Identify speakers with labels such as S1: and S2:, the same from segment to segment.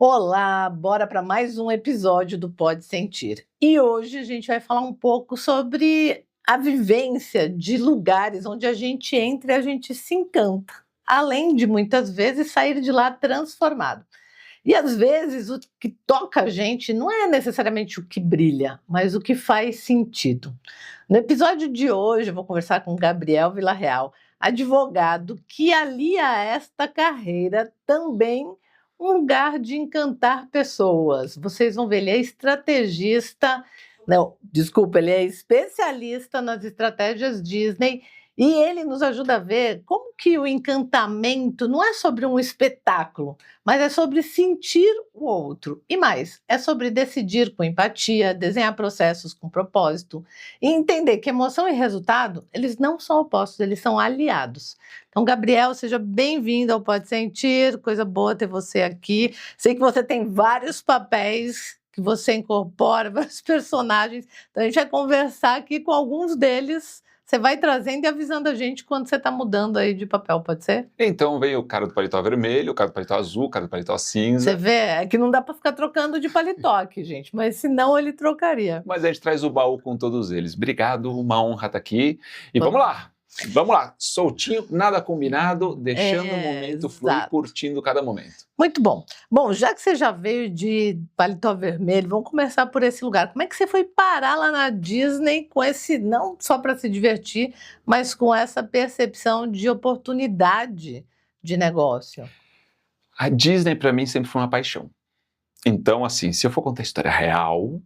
S1: Olá, bora para mais um episódio do Pode Sentir. E hoje a gente vai falar um pouco sobre a vivência de lugares onde a gente entra e a gente se encanta, além de muitas vezes sair de lá transformado. E às vezes o que toca a gente não é necessariamente o que brilha, mas o que faz sentido. No episódio de hoje eu vou conversar com Gabriel Villarreal, advogado que alia a esta carreira também um lugar de encantar pessoas. Vocês vão ver, ele é estrategista, não, desculpa, ele é especialista nas estratégias Disney e ele nos ajuda a ver como que o encantamento não é sobre um espetáculo, mas é sobre sentir o outro. E mais, é sobre decidir com empatia, desenhar processos com propósito e entender que emoção e resultado, eles não são opostos, eles são aliados. Então, Gabriel, seja bem-vindo ao Pode Sentir, coisa boa ter você aqui. Sei que você tem vários papéis que você incorpora, vários personagens, então a gente vai conversar aqui com alguns deles. Você vai trazendo e avisando a gente quando você está mudando aí de papel, pode ser?
S2: Então veio o cara do paletó vermelho, o cara do paletó azul, o cara do paletó cinza.
S1: Você vê, é que não dá para ficar trocando de paletó aqui, gente, mas senão ele trocaria.
S2: Mas a gente traz o baú com todos eles. Obrigado, uma honra estar aqui. E vamos lá, soltinho, nada combinado, deixando o momento fluir, curtindo cada momento.
S1: Muito bom. Bom, já que você já veio de paletó vermelho, vamos começar por esse lugar. Como é que você foi parar lá na Disney com esse, não só para se divertir, mas com essa percepção de oportunidade de negócio?
S2: A Disney para mim sempre foi uma paixão. Então, assim, se eu for contar a história real,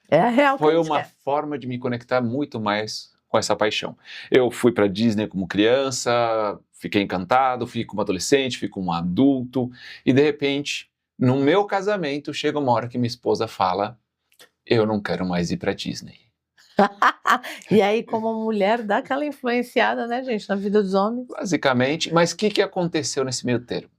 S1: é a real
S2: foi uma forma de me conectar muito mais com essa paixão. Eu fui para Disney como criança, fiquei encantado, fui como adolescente, fui como adulto, e de repente, no meu casamento, chega uma hora que minha esposa fala, eu não quero mais ir para Disney.
S1: E aí, como mulher, dá aquela influenciada, né, gente, na vida dos homens?
S2: Basicamente, mas o que aconteceu nesse meio termo?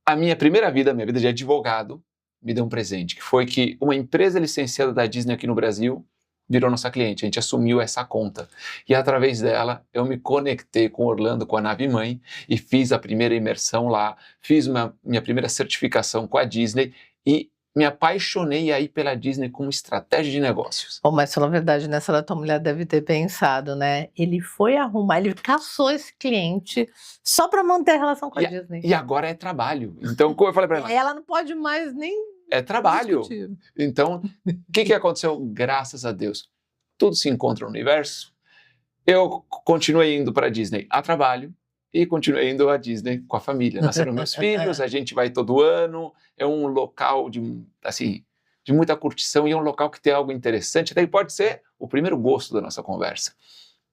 S2: A minha primeira vida, minha vida de advogado, me deu um presente, que foi que uma empresa licenciada da Disney aqui no Brasil virou nossa cliente, a gente assumiu essa conta. E através dela, eu me conectei com Orlando, com a nave mãe, e fiz a primeira imersão lá, fiz minha primeira certificação com a Disney e me apaixonei aí pela Disney como estratégia de negócios.
S1: Oh, mas, pela verdade, nessa hora tua mulher deve ter pensado, né? Ele foi arrumar, ele caçou esse cliente só para manter a relação com a Disney.
S2: E agora é trabalho. Então, como eu falei para ela...
S1: Ela não pode mais nem...
S2: É trabalho.
S1: Discutir.
S2: Então, o que aconteceu? Graças a Deus. Tudo se encontra no universo. Eu continuei indo para a Disney a trabalho e continuei indo à Disney com a família. Nasceram meus filhos, a gente vai todo ano. É um local de muita curtição e é um local que tem algo interessante. Daí pode ser o primeiro gosto da nossa conversa.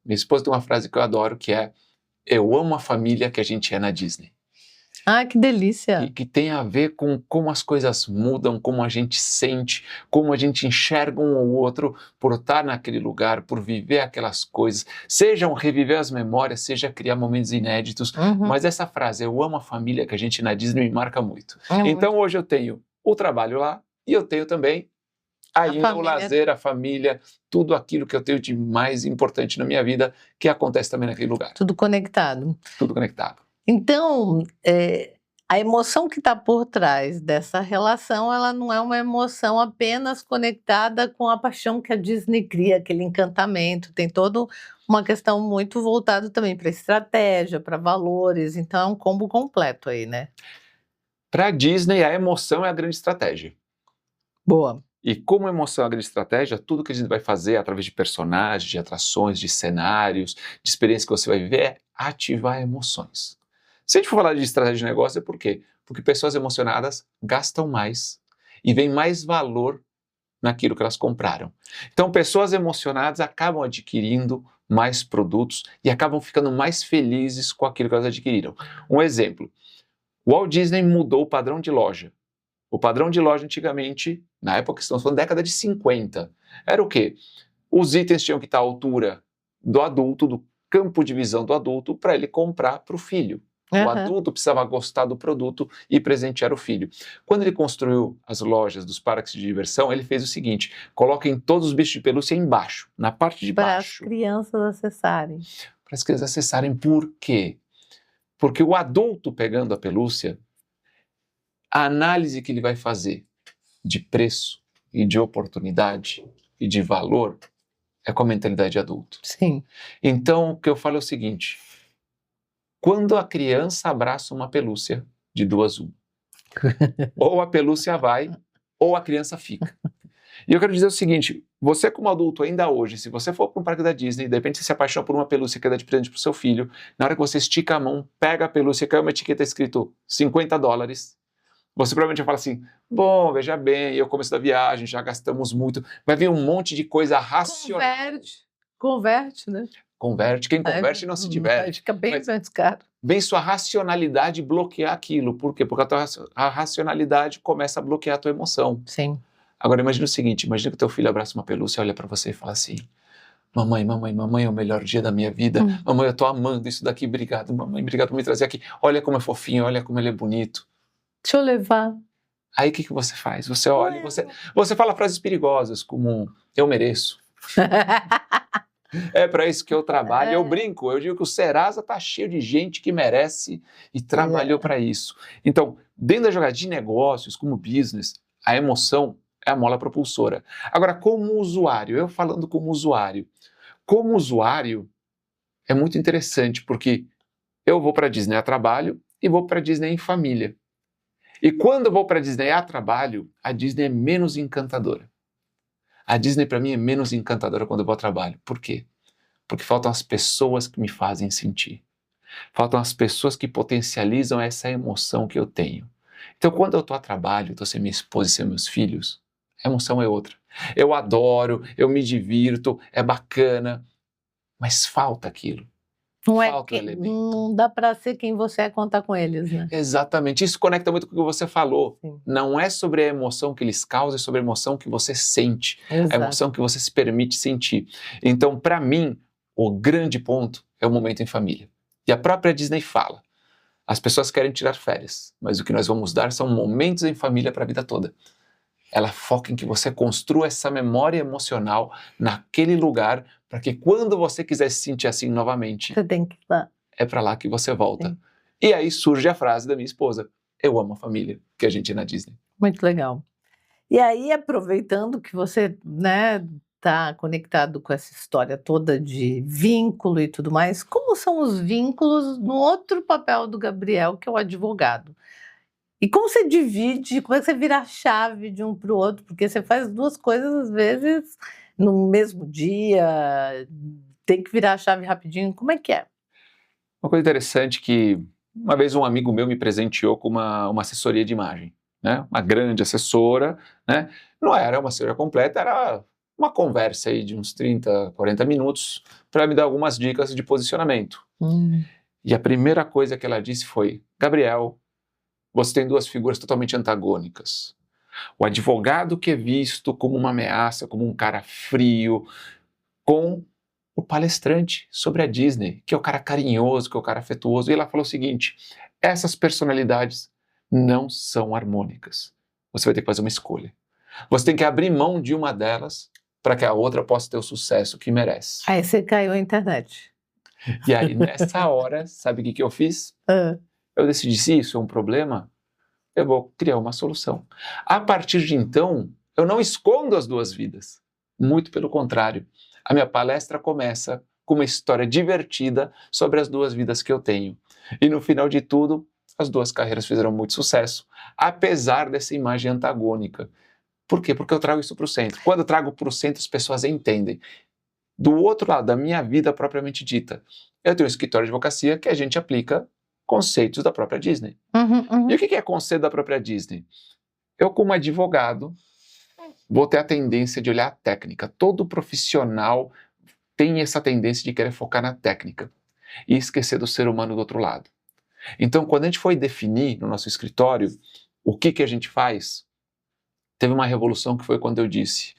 S2: Minha esposa tem uma frase que eu adoro, que é: eu amo a família que a gente é na Disney.
S1: Ah, que delícia!
S2: E que tem a ver com como as coisas mudam, como a gente sente, como a gente enxerga um ou outro por estar naquele lugar, por viver aquelas coisas, seja reviver as memórias, seja criar momentos inéditos. Mas essa frase, eu amo a família que a gente na Disney, me marca muito. Então hoje eu tenho o trabalho lá e eu tenho também ainda o lazer, a família, tudo aquilo que eu tenho de mais importante na minha vida, que acontece também naquele lugar.
S1: Tudo conectado.
S2: Tudo conectado.
S1: Então, a emoção que está por trás dessa relação, ela não é uma emoção apenas conectada com a paixão que a Disney cria, aquele encantamento, tem toda uma questão muito voltada também para estratégia, para valores, então é um combo completo aí, né?
S2: Para a Disney, a emoção é a grande estratégia.
S1: Boa.
S2: E como emoção é a grande estratégia, tudo que a gente vai fazer através de personagens, de atrações, de cenários, de experiências que você vai viver, é ativar emoções. Se a gente for falar de estratégia de negócio, é por quê? Porque pessoas emocionadas gastam mais e vem mais valor naquilo que elas compraram. Então, pessoas emocionadas acabam adquirindo mais produtos e acabam ficando mais felizes com aquilo que elas adquiriram. Um exemplo, o Walt Disney mudou o padrão de loja. O padrão de loja antigamente, na época que estamos falando, década de 50, era o quê? Os itens tinham que estar à altura do adulto, do campo de visão do adulto, para ele comprar para o filho. O adulto precisava gostar do produto e presentear o filho. Quando ele construiu as lojas dos parques de diversão, ele fez o seguinte: coloquem todos os bichos de pelúcia embaixo, na parte de baixo.
S1: Para as crianças acessarem.
S2: Para as crianças acessarem. Por quê? Porque o adulto pegando a pelúcia, a análise que ele vai fazer de preço e de oportunidade e de valor é com a mentalidade de adulto.
S1: Sim.
S2: Então, o que eu falo é o seguinte, quando a criança abraça uma pelúcia, de duas uma, ou a pelúcia vai, ou a criança fica. E eu quero dizer o seguinte, você como adulto ainda hoje, se você for para um parque da Disney, de repente você se apaixona por uma pelúcia que dá de presente para o seu filho, na hora que você estica a mão, pega a pelúcia, cai uma etiqueta escrito $50, você provavelmente vai falar assim, bom, veja bem, eu começo da viagem, já gastamos muito, vai vir um monte de coisa racional.
S1: Converte, né?
S2: Converte, quem converte não se diverte.
S1: Fica bem
S2: Mas
S1: mais caro.
S2: vem sua racionalidade bloquear aquilo. Por quê? Porque a racionalidade começa a bloquear a tua emoção.
S1: Sim.
S2: Agora imagina o seguinte, imagina que teu filho abraça uma pelúcia, olha pra você e fala assim, mamãe é o melhor dia da minha vida, mamãe eu tô amando isso daqui, obrigado mamãe, obrigado por me trazer aqui, olha como é fofinho, olha como ele é bonito.
S1: Deixa eu levar.
S2: Aí o que você faz? Você olha, você fala frases perigosas como, eu mereço. É para isso que eu trabalho, eu brinco, eu digo que o Serasa tá cheio de gente que merece e trabalhou para isso. Então, dentro da jogada de negócios, como business, a emoção é a mola propulsora. Agora, como usuário, eu falando como usuário é muito interessante, porque eu vou para a Disney a trabalho e vou para a Disney em família. E quando eu vou para a Disney a trabalho, a Disney é menos encantadora. A Disney para mim é menos encantadora quando eu vou a trabalho. Por quê? Porque faltam as pessoas que me fazem sentir. Faltam as pessoas que potencializam essa emoção que eu tenho. Então quando eu estou a trabalho, estou sem minha esposa e sem meus filhos, a emoção é outra. Eu adoro, eu me divirto, é bacana, mas falta aquilo.
S1: Não dá para ser quem você é contar com eles, né?
S2: Exatamente, isso conecta muito com o que você falou.
S1: Sim.
S2: Não é sobre a emoção que eles causam, é sobre a emoção que você sente,
S1: Exato.
S2: a emoção que você se permite sentir. Então, para mim, o grande ponto é o momento em família. E a própria Disney fala, as pessoas querem tirar férias, mas o que nós vamos dar são momentos em família para a vida toda. Ela foca em que você construa essa memória emocional naquele lugar, para que quando você quiser se sentir assim novamente,
S1: você tem que ir lá.
S2: É para lá que você volta.
S1: Sim.
S2: E aí surge a frase da minha esposa, eu amo a família, que a gente é na Disney.
S1: Muito legal. E aí, aproveitando que você, né, tá conectado com essa história toda de vínculo e tudo mais, como são os vínculos no outro papel do Gabriel, que é o advogado? E como você divide, como é que você vira a chave de um para o outro? Porque você faz duas coisas, às vezes, no mesmo dia, tem que virar a chave rapidinho. Como é que é?
S2: Uma coisa interessante que uma vez um amigo meu me presenteou com uma assessoria de imagem, né? Uma grande assessora, né? Não era uma assessoria completa, era uma conversa aí de uns 30, 40 minutos para me dar algumas dicas de posicionamento. E a primeira coisa que ela disse foi, Gabriel, você tem duas figuras totalmente antagônicas. O advogado que é visto como uma ameaça, como um cara frio, com o palestrante sobre a Disney, que é o cara carinhoso, que é o cara afetuoso. E ela falou o seguinte, essas personalidades não são harmônicas. Você vai ter que fazer uma escolha. Você tem que abrir mão de uma delas para que a outra possa ter o sucesso que merece.
S1: Aí você caiu na internet.
S2: E aí, nessa hora, sabe o que eu fiz? Eu decidi, se isso é um problema, eu vou criar uma solução. A partir de então, eu não escondo as duas vidas. Muito pelo contrário. A minha palestra começa com uma história divertida sobre as duas vidas que eu tenho. E no final de tudo, as duas carreiras fizeram muito sucesso, apesar dessa imagem antagônica. Por quê? Porque eu trago isso para o centro. Quando eu trago para o centro, as pessoas entendem. Do outro lado, da minha vida propriamente dita, eu tenho um escritório de advocacia que a gente aplica conceitos da própria Disney. E o que é conceito da própria Disney? Eu, como advogado, vou ter a tendência de olhar a técnica. Todo profissional tem essa tendência de querer focar na técnica e esquecer do ser humano do outro lado. Então, quando a gente foi definir no nosso escritório o que a gente faz, teve uma revolução que foi quando eu disse,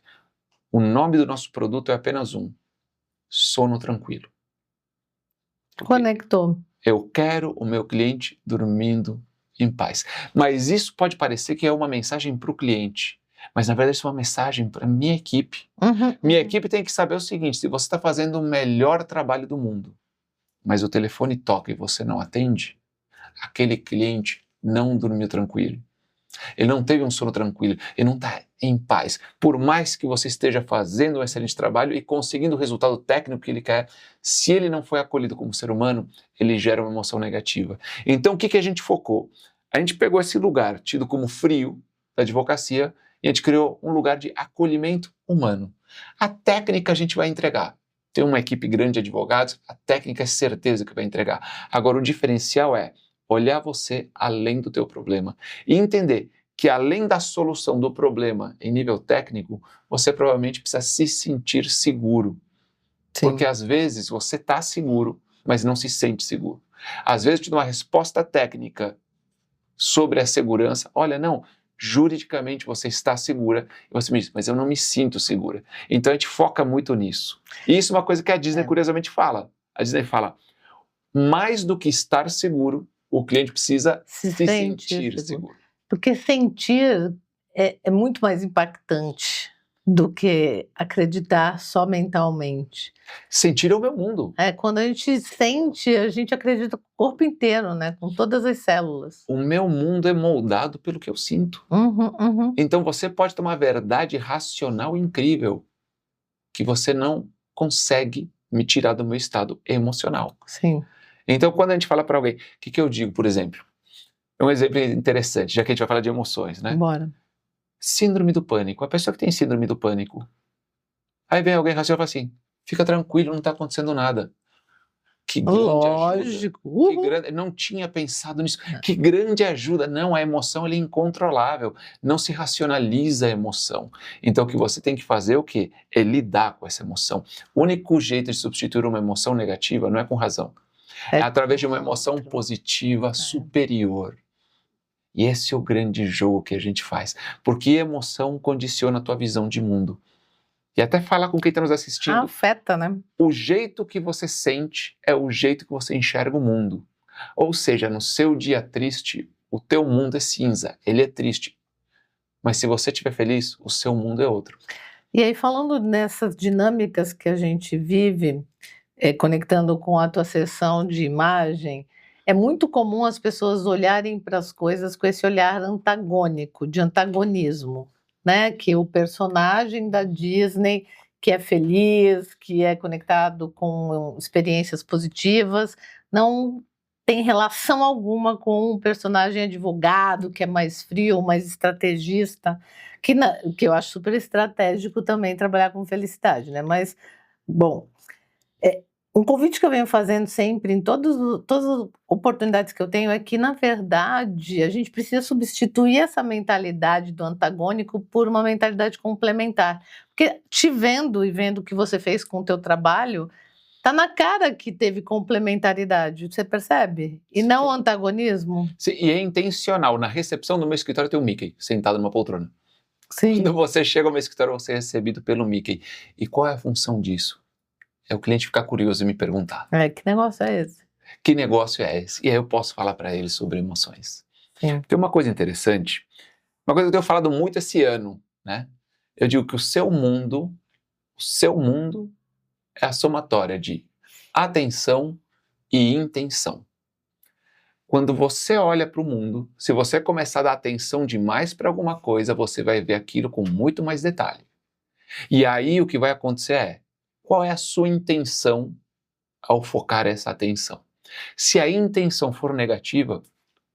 S2: o nome do nosso produto é apenas um, sono tranquilo.
S1: Conectou.
S2: Eu quero o meu cliente dormindo em paz. Mas isso pode parecer que é uma mensagem para o cliente. Mas na verdade isso é uma mensagem para a minha equipe. Minha equipe tem que saber o seguinte, se você está fazendo o melhor trabalho do mundo, mas o telefone toca e você não atende, aquele cliente não dormiu tranquilo. ele não teve um sono tranquilo, ele não está em paz. Por mais que você esteja fazendo um excelente trabalho e conseguindo o resultado técnico que ele quer, se ele não foi acolhido como ser humano, ele gera uma emoção negativa. Então o que a gente focou? A gente pegou esse lugar tido como frio da advocacia e a gente criou um lugar de acolhimento humano. A técnica a gente vai entregar. Tem uma equipe grande de advogados, a técnica é certeza que vai entregar. Agora o diferencial é olhar você além do teu problema e entender que além da solução do problema em nível técnico, você provavelmente precisa se sentir seguro.
S1: Sim.
S2: Porque às vezes você está seguro, mas não se sente seguro. Às vezes te dá uma resposta técnica sobre a segurança, olha, não, juridicamente você está segura, e você me diz, mas eu não me sinto segura. Então a gente foca muito nisso. E isso é uma coisa que a Disney curiosamente fala. A Disney fala, mais do que estar seguro, o cliente precisa se sentir seguro.
S1: Porque sentir é muito mais impactante do que acreditar só mentalmente.
S2: Sentir é o meu mundo.
S1: Quando a gente sente, a gente acredita com o corpo inteiro, né? Com todas as células.
S2: O meu mundo é moldado pelo que eu sinto.
S1: Uhum.
S2: Então você pode ter uma verdade racional incrível que você não consegue me tirar do meu estado emocional.
S1: Sim.
S2: Então quando a gente fala para alguém, o que eu digo, por exemplo? É um exemplo interessante, já que a gente vai falar de emoções, né?
S1: Bora.
S2: Síndrome do pânico. A pessoa que tem síndrome do pânico, aí vem alguém racional e fala assim, fica tranquilo, não está acontecendo nada. Que grande
S1: Lógico.
S2: ajuda. Que grande, não tinha pensado nisso. Que grande ajuda. Não, a emoção ela é incontrolável. Não se racionaliza a emoção. Então o que você tem que fazer é o quê? É lidar com essa emoção. O único jeito de substituir uma emoção negativa não é com razão. É através de uma emoção positiva superior. E esse é o grande jogo que a gente faz. Porque emoção condiciona a tua visão de mundo. E até falar com quem está nos assistindo.
S1: Afeta, né?
S2: O jeito que você sente é o jeito que você enxerga o mundo. Ou seja, no seu dia triste, o teu mundo é cinza, ele é triste. Mas se você estiver feliz, o seu mundo é outro.
S1: E aí, falando nessas dinâmicas que a gente vive, conectando com a tua sessão de imagem, é muito comum as pessoas olharem para as coisas com esse olhar antagônico, de antagonismo, né? Que o personagem da Disney, que é feliz, que é conectado com experiências positivas, não tem relação alguma com um personagem advogado, que é mais frio, mais estrategista, que eu acho super estratégico também trabalhar com felicidade, né? Mas, bom, um convite que eu venho fazendo sempre, em todas as oportunidades que eu tenho, é que, na verdade, a gente precisa substituir essa mentalidade do antagônico por uma mentalidade complementar. Porque te vendo e vendo o que você fez com o teu trabalho, tá na cara que teve complementaridade, você percebe? E não o antagonismo.
S2: Sim, e é intencional. Na recepção do meu escritório tem um Mickey sentado numa poltrona.
S1: Sim.
S2: Quando você chega ao meu escritório, você é recebido pelo Mickey. E qual é a função disso? É o cliente ficar curioso e me perguntar.
S1: Que negócio é esse?
S2: Que negócio é esse? E aí eu posso falar para ele sobre emoções.
S1: Sim.
S2: Tem uma coisa interessante, uma coisa que eu tenho falado muito esse ano, né? Eu digo que o seu mundo é a somatória de atenção e intenção. Quando você olha para o mundo, se você começar a dar atenção demais para alguma coisa, você vai ver aquilo com muito mais detalhe. E aí o que vai acontecer é, qual é a sua intenção ao focar essa atenção? Se a intenção for negativa,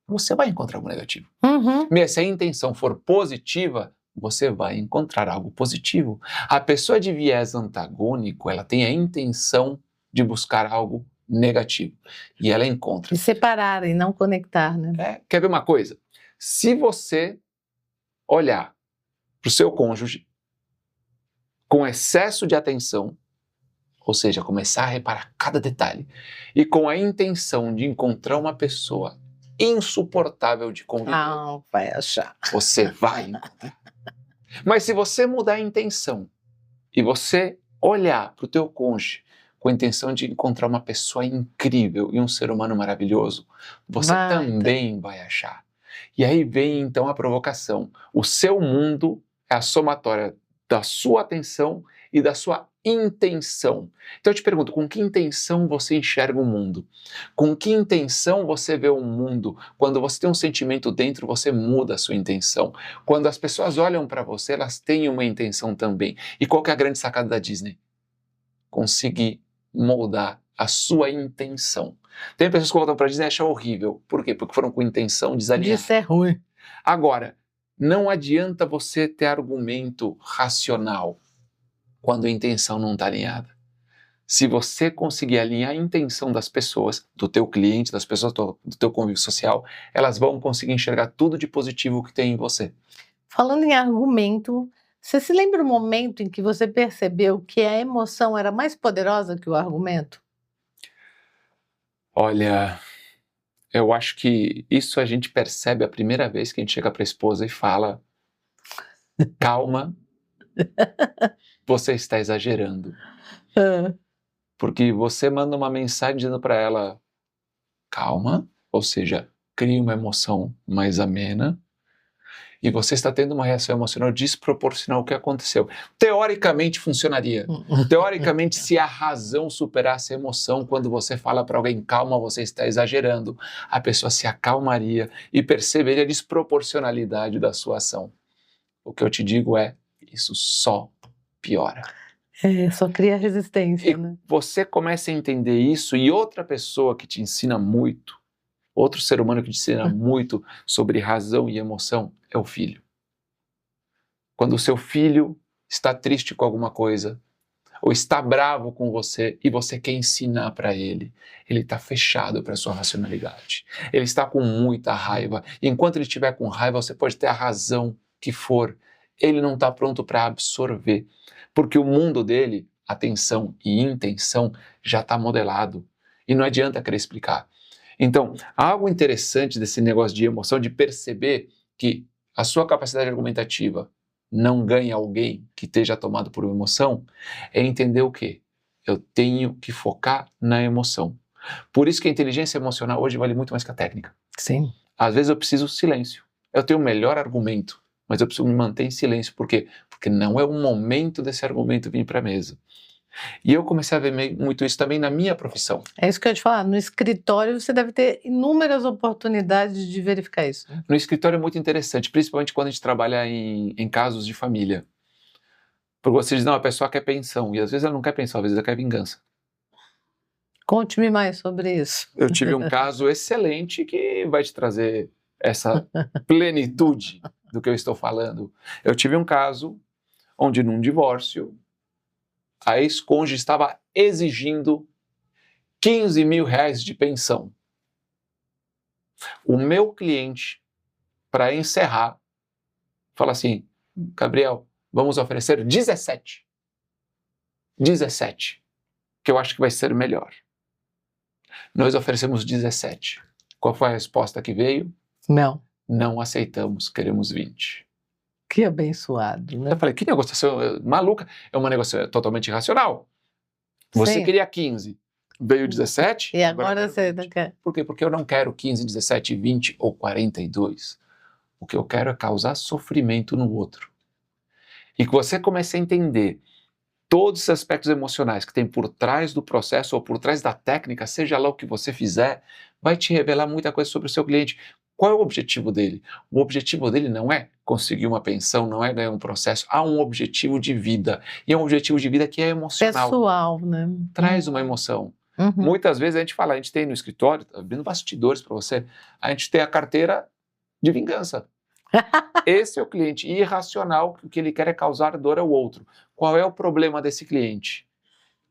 S2: você vai encontrar algo negativo.
S1: Uhum.
S2: Mas se a intenção for positiva, você vai encontrar algo positivo. A pessoa de viés antagônico, ela tem a intenção de buscar algo negativo. E ela encontra.
S1: E separar e não conectar, né?
S2: Quer ver uma coisa? Se você olhar para o seu cônjuge com excesso de atenção, ou seja, começar a reparar cada detalhe, e com a intenção de encontrar uma pessoa insuportável de conviver,
S1: Vai achar.
S2: você vai encontrar. Mas se você mudar a intenção e você olhar para o teu cônjuge com a intenção de encontrar uma pessoa incrível e um ser humano maravilhoso, você também vai achar. E aí vem então a provocação. O seu mundo é a somatória da sua atenção e da sua intenção. Então eu te pergunto, com que intenção você enxerga o mundo? Com que intenção você vê o mundo? Quando você tem um sentimento dentro, você muda a sua intenção. Quando as pessoas olham para você, elas têm uma intenção também. E qual que é a grande sacada da Disney? Conseguir moldar a sua intenção. Tem pessoas que voltam para a Disney e acham horrível. Por quê? Porque foram com intenção desalinhada.
S1: Isso é ruim.
S2: Agora, não adianta você ter argumento racional quando a intenção não está alinhada. Se você conseguir alinhar a intenção das pessoas, do teu cliente, das pessoas do teu convívio social, elas vão conseguir enxergar tudo de positivo que tem em você.
S1: Falando em argumento, você se lembra o momento em que você percebeu que a emoção era mais poderosa que o argumento?
S2: Olha, eu acho que isso a gente percebe a primeira vez que a gente chega para a esposa e fala: calma, você está exagerando. Porque você manda uma mensagem dizendo para ela: calma, ou seja, cria uma emoção mais amena, e você está tendo uma reação emocional desproporcional ao que aconteceu. Teoricamente funcionaria. Teoricamente, se a razão superasse a emoção, quando você fala para alguém calma, você está exagerando, a pessoa se acalmaria e perceberia a desproporcionalidade da sua ação. O que eu te digo é, isso só piora.
S1: Só cria resistência,
S2: E
S1: né?
S2: você começa a entender isso, e outra pessoa que te ensina muito, outro ser humano que te ensina muito sobre razão e emoção é o filho. Quando o seu filho está triste com alguma coisa, ou está bravo com você e você quer ensinar para ele está fechado para a sua racionalidade. Ele está com muita raiva. E enquanto ele estiver com raiva, você pode ter a razão que for. Ele não está pronto para absorver. Porque o mundo dele, atenção e intenção, já está modelado. E não adianta querer explicar. Então, algo interessante desse negócio de emoção, de perceber que a sua capacidade argumentativa não ganha alguém que esteja tomado por uma emoção, é entender o quê? Eu tenho que focar na emoção. Por isso que a inteligência emocional hoje vale muito mais que a técnica.
S1: Sim.
S2: Às vezes eu preciso de silêncio. Eu tenho o melhor argumento, mas eu preciso me manter em silêncio. Por quê? Porque não é o momento desse argumento vir para a mesa. E eu comecei a ver muito isso também na minha profissão.
S1: É isso que eu ia te falar. No escritório você deve ter inúmeras oportunidades de verificar isso.
S2: No escritório é muito interessante, principalmente quando a gente trabalha em casos de família. Porque você diz, não, a pessoa quer pensão, e às vezes ela não quer pensão, às vezes ela quer vingança.
S1: Conte-me mais sobre isso.
S2: Eu tive um caso excelente que vai te trazer essa plenitude do que eu estou falando. Eu tive um caso onde num divórcio, a ex-cônjuge estava exigindo 15 mil reais de pensão. O meu cliente, para encerrar, fala assim, Gabriel, vamos oferecer 17. 17, que eu acho que vai ser melhor. Nós oferecemos 17. Qual foi a resposta que veio?
S1: Não.
S2: Não aceitamos, queremos 20.
S1: Que abençoado, né?
S2: Eu falei, que negociação maluca, é uma negociação totalmente irracional. Você
S1: Sim.
S2: queria 15, veio 17.
S1: E agora você
S2: 20.
S1: não quer.
S2: Por quê? Porque eu não quero 15, 17, 20 ou 42. O que eu quero é causar sofrimento no outro. E que você comece a entender todos os aspectos emocionais que tem por trás do processo ou por trás da técnica, seja lá o que você fizer, vai te revelar muita coisa sobre o seu cliente. Qual é o objetivo dele? O objetivo dele não é conseguir uma pensão, não é ganhar um processo. Há um objetivo de vida. E é um objetivo de vida que é emocional.
S1: Pessoal, né?
S2: Traz uma emoção.
S1: Uhum.
S2: Muitas vezes a gente fala, a gente tem no escritório, abrindo bastidores para você, a gente tem a carteira de vingança. Esse é o cliente irracional, que o que ele quer é causar dor ao outro. Qual é o problema desse cliente?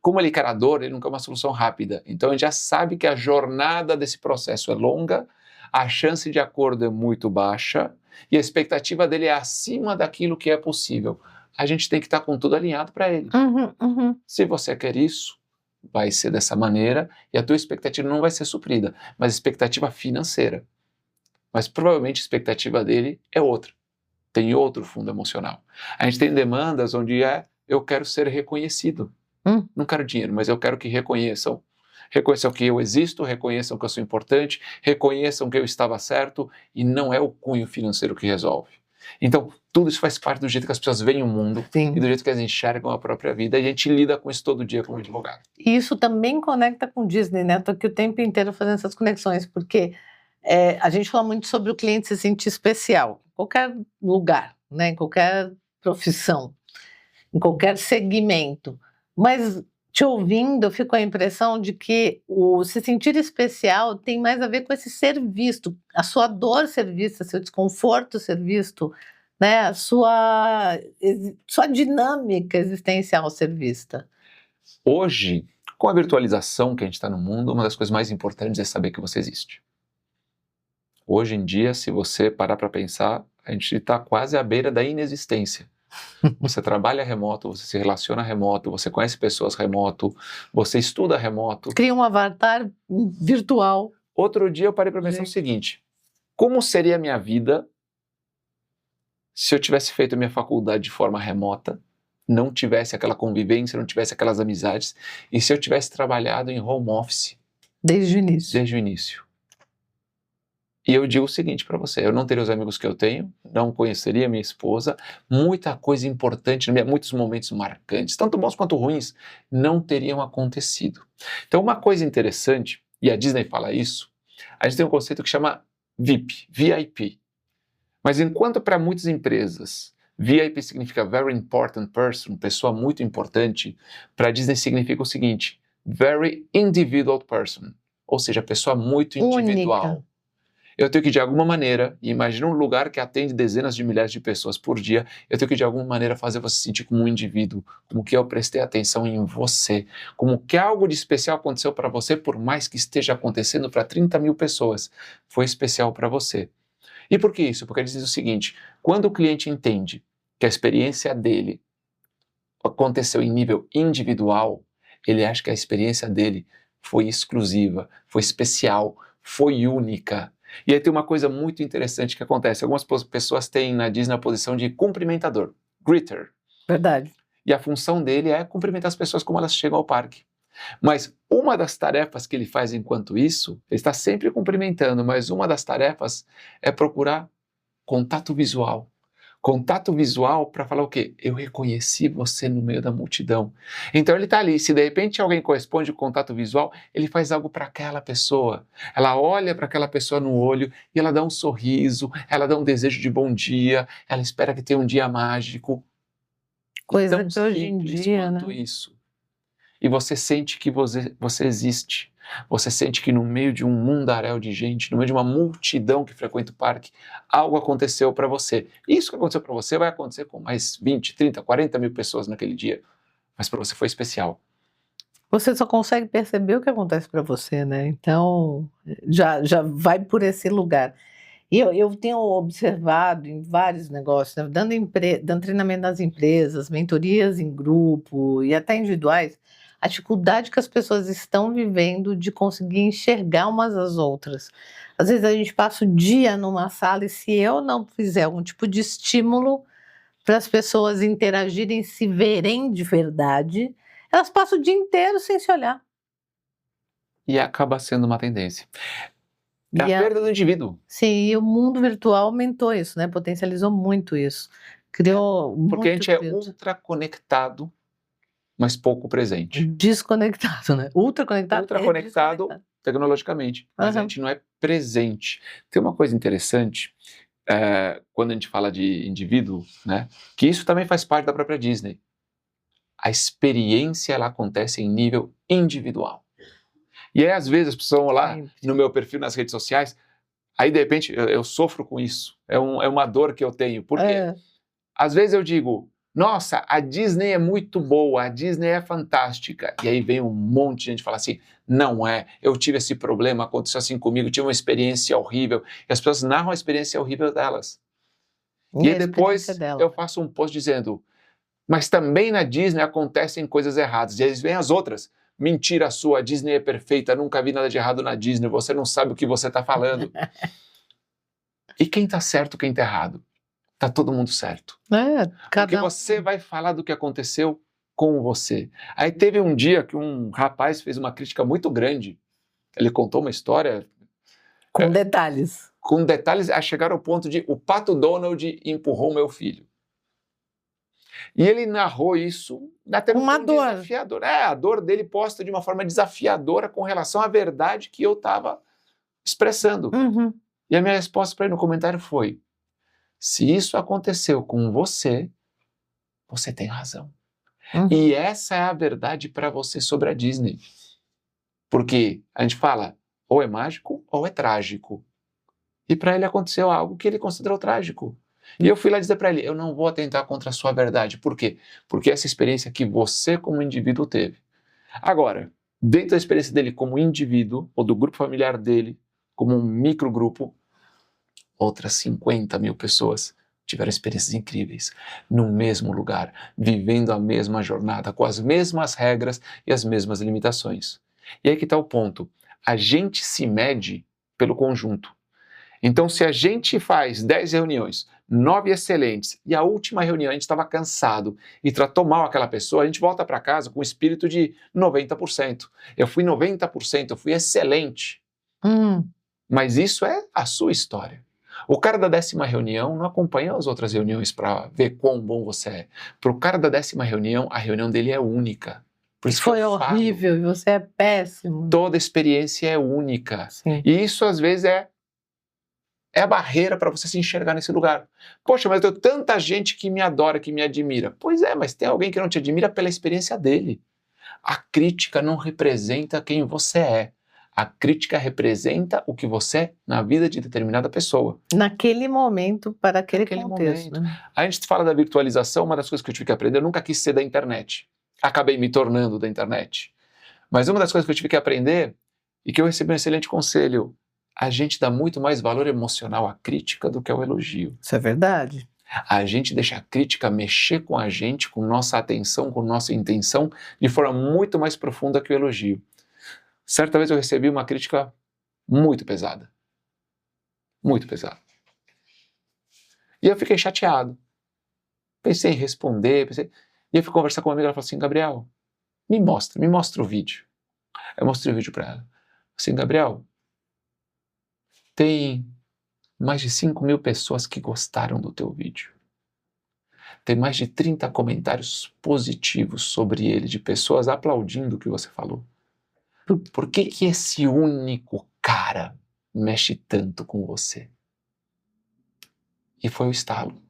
S2: Como ele quer a dor, ele não quer uma solução rápida. Então ele já sabe que a jornada desse processo é longa, a chance de acordo é muito baixa e a expectativa dele é acima daquilo que é possível. A gente tem que estar com tudo alinhado para ele.
S1: Uhum.
S2: Se você quer isso, vai ser dessa maneira e a tua expectativa não vai ser suprida, mas expectativa financeira. Mas provavelmente a expectativa dele é outra. Tem outro fundo emocional. A gente tem demandas onde eu quero ser reconhecido. Não quero dinheiro, mas eu quero que reconheçam. Reconheçam que eu existo, reconheçam que eu sou importante, reconheçam que eu estava certo e não é o cunho financeiro que resolve. Então, tudo isso faz parte do jeito que as pessoas veem o mundo
S1: Sim.
S2: e do jeito que elas enxergam a própria vida, e a gente lida com isso todo dia como advogado.
S1: E isso também conecta com Disney, né? Estou aqui o tempo inteiro fazendo essas conexões, porque a gente fala muito sobre o cliente se sentir especial, em qualquer lugar, né? Em qualquer profissão, em qualquer segmento. Mas, te ouvindo, eu fico com a impressão de que o se sentir especial tem mais a ver com esse ser visto, a sua dor ser vista, seu desconforto ser visto, né? A sua dinâmica existencial ser vista.
S2: Hoje, com a virtualização que a gente está no mundo, uma das coisas mais importantes é saber que você existe. Hoje em dia, se você parar para pensar, a gente está quase à beira da inexistência. Você trabalha remoto, você se relaciona remoto, você conhece pessoas remoto, você estuda remoto.
S1: Cria um avatar virtual.
S2: Outro dia eu parei para pensar o seguinte: como seria a minha vida se eu tivesse feito a minha faculdade de forma remota, não tivesse aquela convivência, não tivesse aquelas amizades, e se eu tivesse trabalhado em home office
S1: desde o início?
S2: Desde o início. E eu digo o seguinte para você: eu não teria os amigos que eu tenho, não conheceria minha esposa, muita coisa importante, muitos momentos marcantes, tanto bons quanto ruins, não teriam acontecido. Então, uma coisa interessante, e a Disney fala isso, a gente tem um conceito que chama VIP, VIP. Mas enquanto para muitas empresas VIP significa Very Important Person, pessoa muito importante, para a Disney significa o seguinte: Very Individual Person, ou seja, pessoa muito individual.
S1: Única.
S2: Eu tenho que, de alguma maneira, imagina um lugar que atende dezenas de milhares de pessoas por dia, eu tenho que, de alguma maneira, fazer você se sentir como um indivíduo, como que eu prestei atenção em você, como que algo de especial aconteceu para você, por mais que esteja acontecendo para 30 mil pessoas, foi especial para você. E por que isso? Porque ele diz o seguinte: quando o cliente entende que a experiência dele aconteceu em nível individual, ele acha que a experiência dele foi exclusiva, foi especial, foi única. E aí tem uma coisa muito interessante que acontece. Algumas pessoas têm na Disney a posição de cumprimentador, greeter.
S1: Verdade.
S2: E a função dele é cumprimentar as pessoas como elas chegam ao parque. Mas uma das tarefas que ele faz enquanto isso, ele está sempre cumprimentando, mas uma das tarefas é procurar contato visual. Contato visual para falar o quê? Eu reconheci você no meio da multidão. Então ele está ali, se de repente alguém corresponde com contato visual, ele faz algo para aquela pessoa. Ela olha para aquela pessoa no olho e ela dá um sorriso, ela dá um desejo de bom dia, ela espera que tenha um dia mágico.
S1: Coisa
S2: Tão
S1: que hoje em
S2: simples
S1: dia,
S2: quanto
S1: né?
S2: isso. E você sente que você existe. Você sente que no meio de um mundaréu de gente, no meio de uma multidão que frequenta o parque, algo aconteceu para você. Isso que aconteceu para você vai acontecer com mais 20, 30, 40 mil pessoas naquele dia. Mas para você foi especial.
S1: Você só consegue perceber o que acontece para você, né? Então, já vai por esse lugar. E eu tenho observado em vários negócios, né, dando treinamento nas empresas, mentorias em grupo e até individuais, a dificuldade que as pessoas estão vivendo de conseguir enxergar umas às outras. Às vezes a gente passa o dia numa sala e se eu não fizer algum tipo de estímulo para as pessoas interagirem, se verem de verdade, elas passam o dia inteiro sem se olhar.
S2: E acaba sendo uma tendência. É a
S1: E
S2: perda do indivíduo.
S1: Sim, e o mundo virtual aumentou isso, né? Potencializou muito isso. Criou
S2: Porque a
S1: muito
S2: gente é
S1: filtro.
S2: ultra conectado, mas pouco presente.
S1: Desconectado, né? Ultra conectado.
S2: Ultra
S1: e
S2: conectado
S1: desconectado.
S2: tecnologicamente, mas a
S1: Aham.
S2: gente não é presente. Tem uma coisa interessante, quando a gente fala de indivíduo, né, que isso também faz parte da própria Disney. A experiência ela acontece em nível individual. E aí, às vezes, as pessoas vão lá
S1: Sempre.
S2: no meu perfil nas redes sociais, aí de repente eu sofro com isso. É uma dor que eu tenho. Por quê?
S1: É.
S2: Às vezes eu digo: nossa, a Disney é muito boa, a Disney é fantástica. E aí vem um monte de gente falar assim: não é, eu tive esse problema, aconteceu assim comigo, tive uma experiência horrível. E as pessoas narram a experiência horrível delas. E
S1: a
S2: aí depois
S1: experiência dela.
S2: eu faço um post dizendo: mas também na Disney acontecem coisas erradas. E aí vem as outras: mentira sua, a Disney é perfeita, nunca vi nada de errado na Disney, você não sabe o que você está falando. E quem está certo, quem está errado? Está todo mundo certo. Porque
S1: Cada
S2: você vai falar do que aconteceu com você. Aí teve um dia que um rapaz fez uma crítica muito grande. Ele contou uma história
S1: com detalhes.
S2: com detalhes a chegar ao ponto de o Pato Donald empurrou meu filho. E ele narrou isso até
S1: Uma
S2: um
S1: dor.
S2: desafiador. A dor dele posta de uma forma desafiadora com relação à verdade que eu estava expressando.
S1: Uhum.
S2: E a minha resposta para ele no comentário foi: se isso aconteceu com você, você tem razão.
S1: Uhum.
S2: E essa é a verdade para você sobre a Disney. Porque a gente fala, ou é mágico ou é trágico. E para ele aconteceu algo que ele considerou trágico. E eu fui lá dizer para ele, eu não vou atentar contra a sua verdade. Por quê? Porque essa experiência que você como indivíduo teve. Agora, dentro da experiência dele como indivíduo, ou do grupo familiar dele, como um microgrupo, outras 50 mil pessoas tiveram experiências incríveis, no mesmo lugar, vivendo a mesma jornada, com as mesmas regras e as mesmas limitações. E aí que está o ponto. A gente se mede pelo conjunto. Então, se a gente faz 10 reuniões, 9 excelentes, e a última reunião a gente estava cansado e tratou mal aquela pessoa, a gente volta para casa com o espírito de 90%. Eu fui 90%, eu fui excelente. Mas isso é a sua história. O cara da 10ª reunião não acompanha as outras reuniões para ver quão bom você é. Para o cara da 10ª reunião, a reunião dele é única. Por isso
S1: Foi horrível e você é péssimo.
S2: Toda experiência é única.
S1: Sim.
S2: E isso, às vezes, é a barreira para você se enxergar nesse lugar. Poxa, mas eu tenho tanta gente que me adora, que me admira. Pois é, mas tem alguém que não te admira pela experiência dele. A crítica não representa quem você é. A crítica representa o que você é na vida de determinada pessoa.
S1: Naquele momento, para aquele contexto.
S2: Momento. Né? A gente fala da virtualização, uma das coisas que eu tive que aprender, eu nunca quis ser da internet. Acabei me tornando da internet. Mas uma das coisas que eu tive que aprender, e que eu recebi um excelente conselho, a gente dá muito mais valor emocional à crítica do que ao elogio.
S1: Isso é verdade.
S2: A gente deixa a crítica mexer com a gente, com nossa atenção, com nossa intenção, de forma muito mais profunda que o elogio. Certa vez eu recebi uma crítica muito pesada. Muito pesada. E eu fiquei chateado. Pensei em responder, E eu fui conversar com uma amiga, ela falou assim, Gabriel, me mostra o vídeo. Eu mostrei o vídeo para ela. Assim, Gabriel, tem mais de 5 mil pessoas que gostaram do teu vídeo. Tem mais de 30 comentários positivos sobre ele, de pessoas aplaudindo o que você falou. Por que esse único cara mexe tanto com você? E foi o estalo.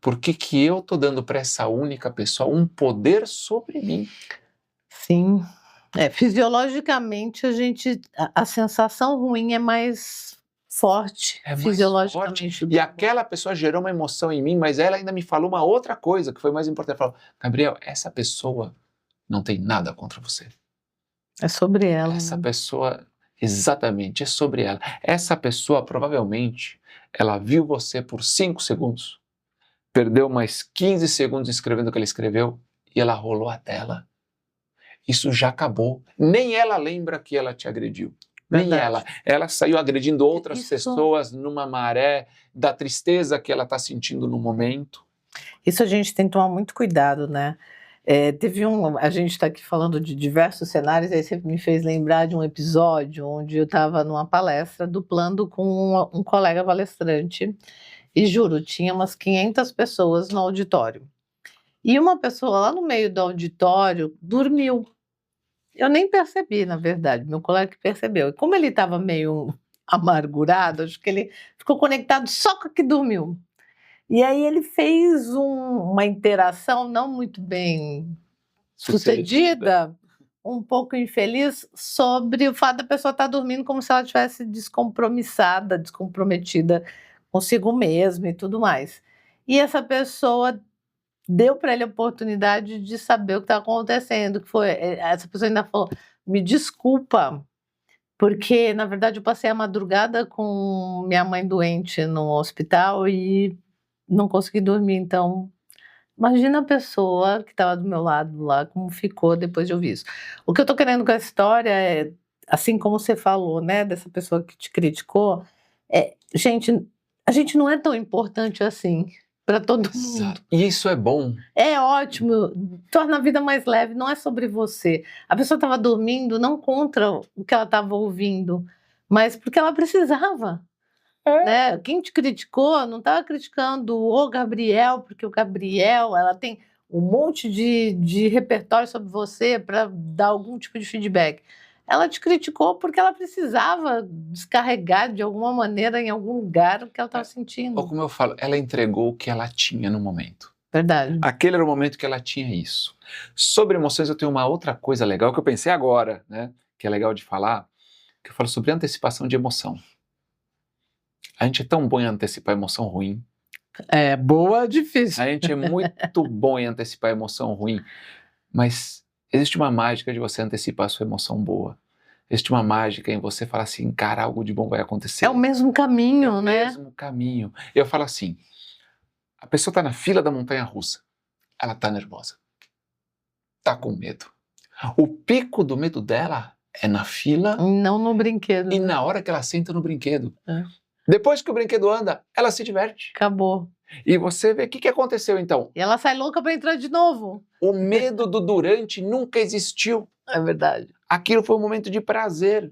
S2: Por que eu tô dando para essa única pessoa um poder sobre mim?
S1: Sim. Fisiologicamente, a sensação ruim é mais forte.
S2: É mais
S1: fisiologicamente.
S2: forte. E aquela pessoa gerou uma emoção em mim, mas ela ainda me falou uma outra coisa que foi mais importante. Ela falou, Gabriel, essa pessoa não tem nada contra você.
S1: É sobre ela.
S2: Essa pessoa, exatamente, é sobre ela. Essa pessoa, provavelmente, ela viu você por 5 segundos, perdeu mais 15 segundos escrevendo o que ela escreveu e ela rolou a tela. Isso já acabou. Nem ela lembra que ela te agrediu.
S1: Verdade.
S2: Nem ela. Ela saiu agredindo outras pessoas numa maré da tristeza que ela está sentindo no momento.
S1: Isso a gente tem que tomar muito cuidado, né? A gente está aqui falando de diversos cenários, aí você me fez lembrar de um episódio onde eu estava numa palestra duplando com um colega palestrante e juro, tinha umas 500 pessoas no auditório. E uma pessoa lá no meio do auditório dormiu. Eu nem percebi, na verdade, meu colega que percebeu. E como ele estava meio amargurado, acho que ele ficou conectado só com o que dormiu. E aí ele fez uma interação não muito bem sucedida, um pouco infeliz, sobre o fato da pessoa estar dormindo como se ela estivesse descompromissada, descomprometida consigo mesma e tudo mais. E essa pessoa deu para ele a oportunidade de saber o que estava acontecendo, essa pessoa ainda falou, me desculpa, porque na verdade eu passei a madrugada com minha mãe doente no hospital e não consegui dormir, então imagina a pessoa que estava do meu lado lá, como ficou depois de ouvir isso. O que eu estou querendo com essa história é, assim como você falou, né, dessa pessoa que te criticou, gente, a gente não é tão importante assim para todo mundo.
S2: E isso é bom.
S1: É ótimo, torna a vida mais leve, não é sobre você. A pessoa estava dormindo não contra o que ela estava ouvindo, mas porque ela precisava. né? Quem te criticou não estava criticando o Gabriel, porque o Gabriel, ela tem um monte de repertório sobre você para dar algum tipo de feedback. Ela te criticou porque ela precisava descarregar de alguma maneira em algum lugar o que ela estava
S2: Ou
S1: sentindo.
S2: como eu falo, ela entregou o que ela tinha no momento.
S1: Verdade.
S2: Aquele era o momento que ela tinha isso. Sobre emoções eu tenho uma outra coisa legal que eu pensei agora, né? Que é legal de falar, que eu falo sobre antecipação de emoção. A gente é tão bom em antecipar emoção ruim.
S1: É, boa, difícil.
S2: A gente é muito bom em antecipar emoção ruim. Mas existe uma mágica de você antecipar a sua emoção boa. Existe uma mágica em você falar assim, cara, algo de bom vai acontecer.
S1: É o mesmo caminho,
S2: É o
S1: né?
S2: mesmo caminho. Eu falo assim, a pessoa está na fila da montanha-russa. Ela está nervosa. Está com medo. O pico do medo dela é na fila
S1: Não no brinquedo.
S2: e
S1: né?
S2: na hora que ela senta no brinquedo.
S1: É.
S2: Depois que o brinquedo anda, ela se diverte.
S1: Acabou.
S2: E você vê o que aconteceu então.
S1: E ela sai louca para entrar de novo.
S2: O medo do durante nunca existiu.
S1: É verdade.
S2: Aquilo foi um momento de prazer.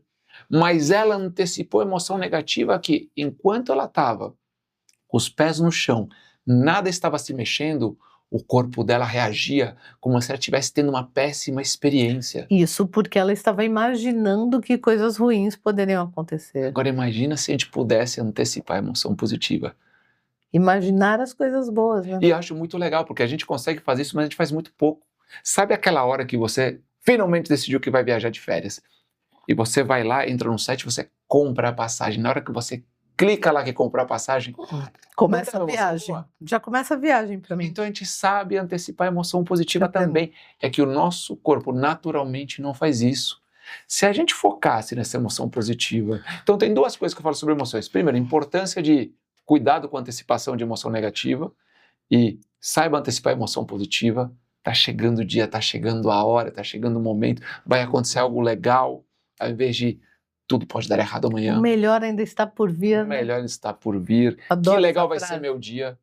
S2: Mas ela antecipou a emoção negativa que, enquanto ela estava com os pés no chão, nada estava se mexendo, o corpo dela reagia como se ela estivesse tendo uma péssima experiência.
S1: Isso porque ela estava imaginando que coisas ruins poderiam acontecer.
S2: Agora imagina se a gente pudesse antecipar a emoção positiva.
S1: Imaginar as coisas boas, né?
S2: E eu acho muito legal, porque a gente consegue fazer isso, mas a gente faz muito pouco. Sabe aquela hora que você finalmente decidiu que vai viajar de férias? E você vai lá, entra no site, você compra a passagem. Na hora que você clica lá que comprou a passagem,
S1: Começa a
S2: Muita emoção
S1: viagem.
S2: boa.
S1: Já começa a viagem para mim.
S2: então a gente sabe antecipar a emoção positiva
S1: Já temos.
S2: também. É que o nosso corpo naturalmente não faz isso. Se a gente focasse nessa emoção positiva... Então tem duas coisas que eu falo sobre emoções. Primeiro, a importância de cuidado com a antecipação de emoção negativa e saiba antecipar a emoção positiva. Tá chegando o dia, tá chegando a hora, tá chegando o momento, vai acontecer algo legal, ao invés de tudo pode dar errado amanhã.
S1: O melhor ainda está por vir.
S2: O melhor está por vir.
S1: Adoro
S2: Que legal
S1: essa
S2: vai
S1: frase.
S2: ser meu dia.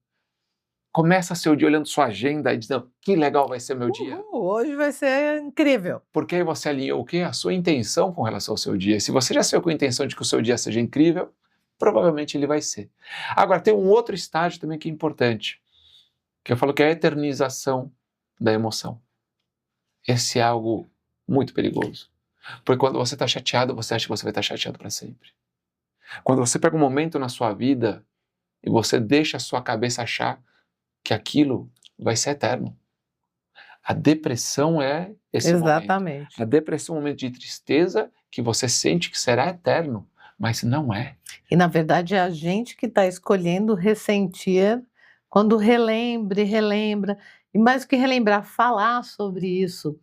S2: Começa seu dia olhando sua agenda e dizendo que legal vai ser meu dia.
S1: Hoje vai ser incrível.
S2: Porque aí você alinhou o quê? A sua intenção com relação ao seu dia. Se você já saiu com a intenção de que o seu dia seja incrível, provavelmente ele vai ser. Agora, tem um outro estágio também que é importante, que eu falo que é a eternização da emoção. Esse é algo muito perigoso. Porque quando você está chateado, você acha que você vai estar chateado para sempre. Quando você pega um momento na sua vida e você deixa a sua cabeça achar que aquilo vai ser eterno. A depressão é esse momento.
S1: Exatamente.
S2: A depressão é um momento de tristeza que você sente que será eterno, mas não é.
S1: E na verdade é a gente que está escolhendo ressentir quando relembra. E mais do que relembrar, falar sobre isso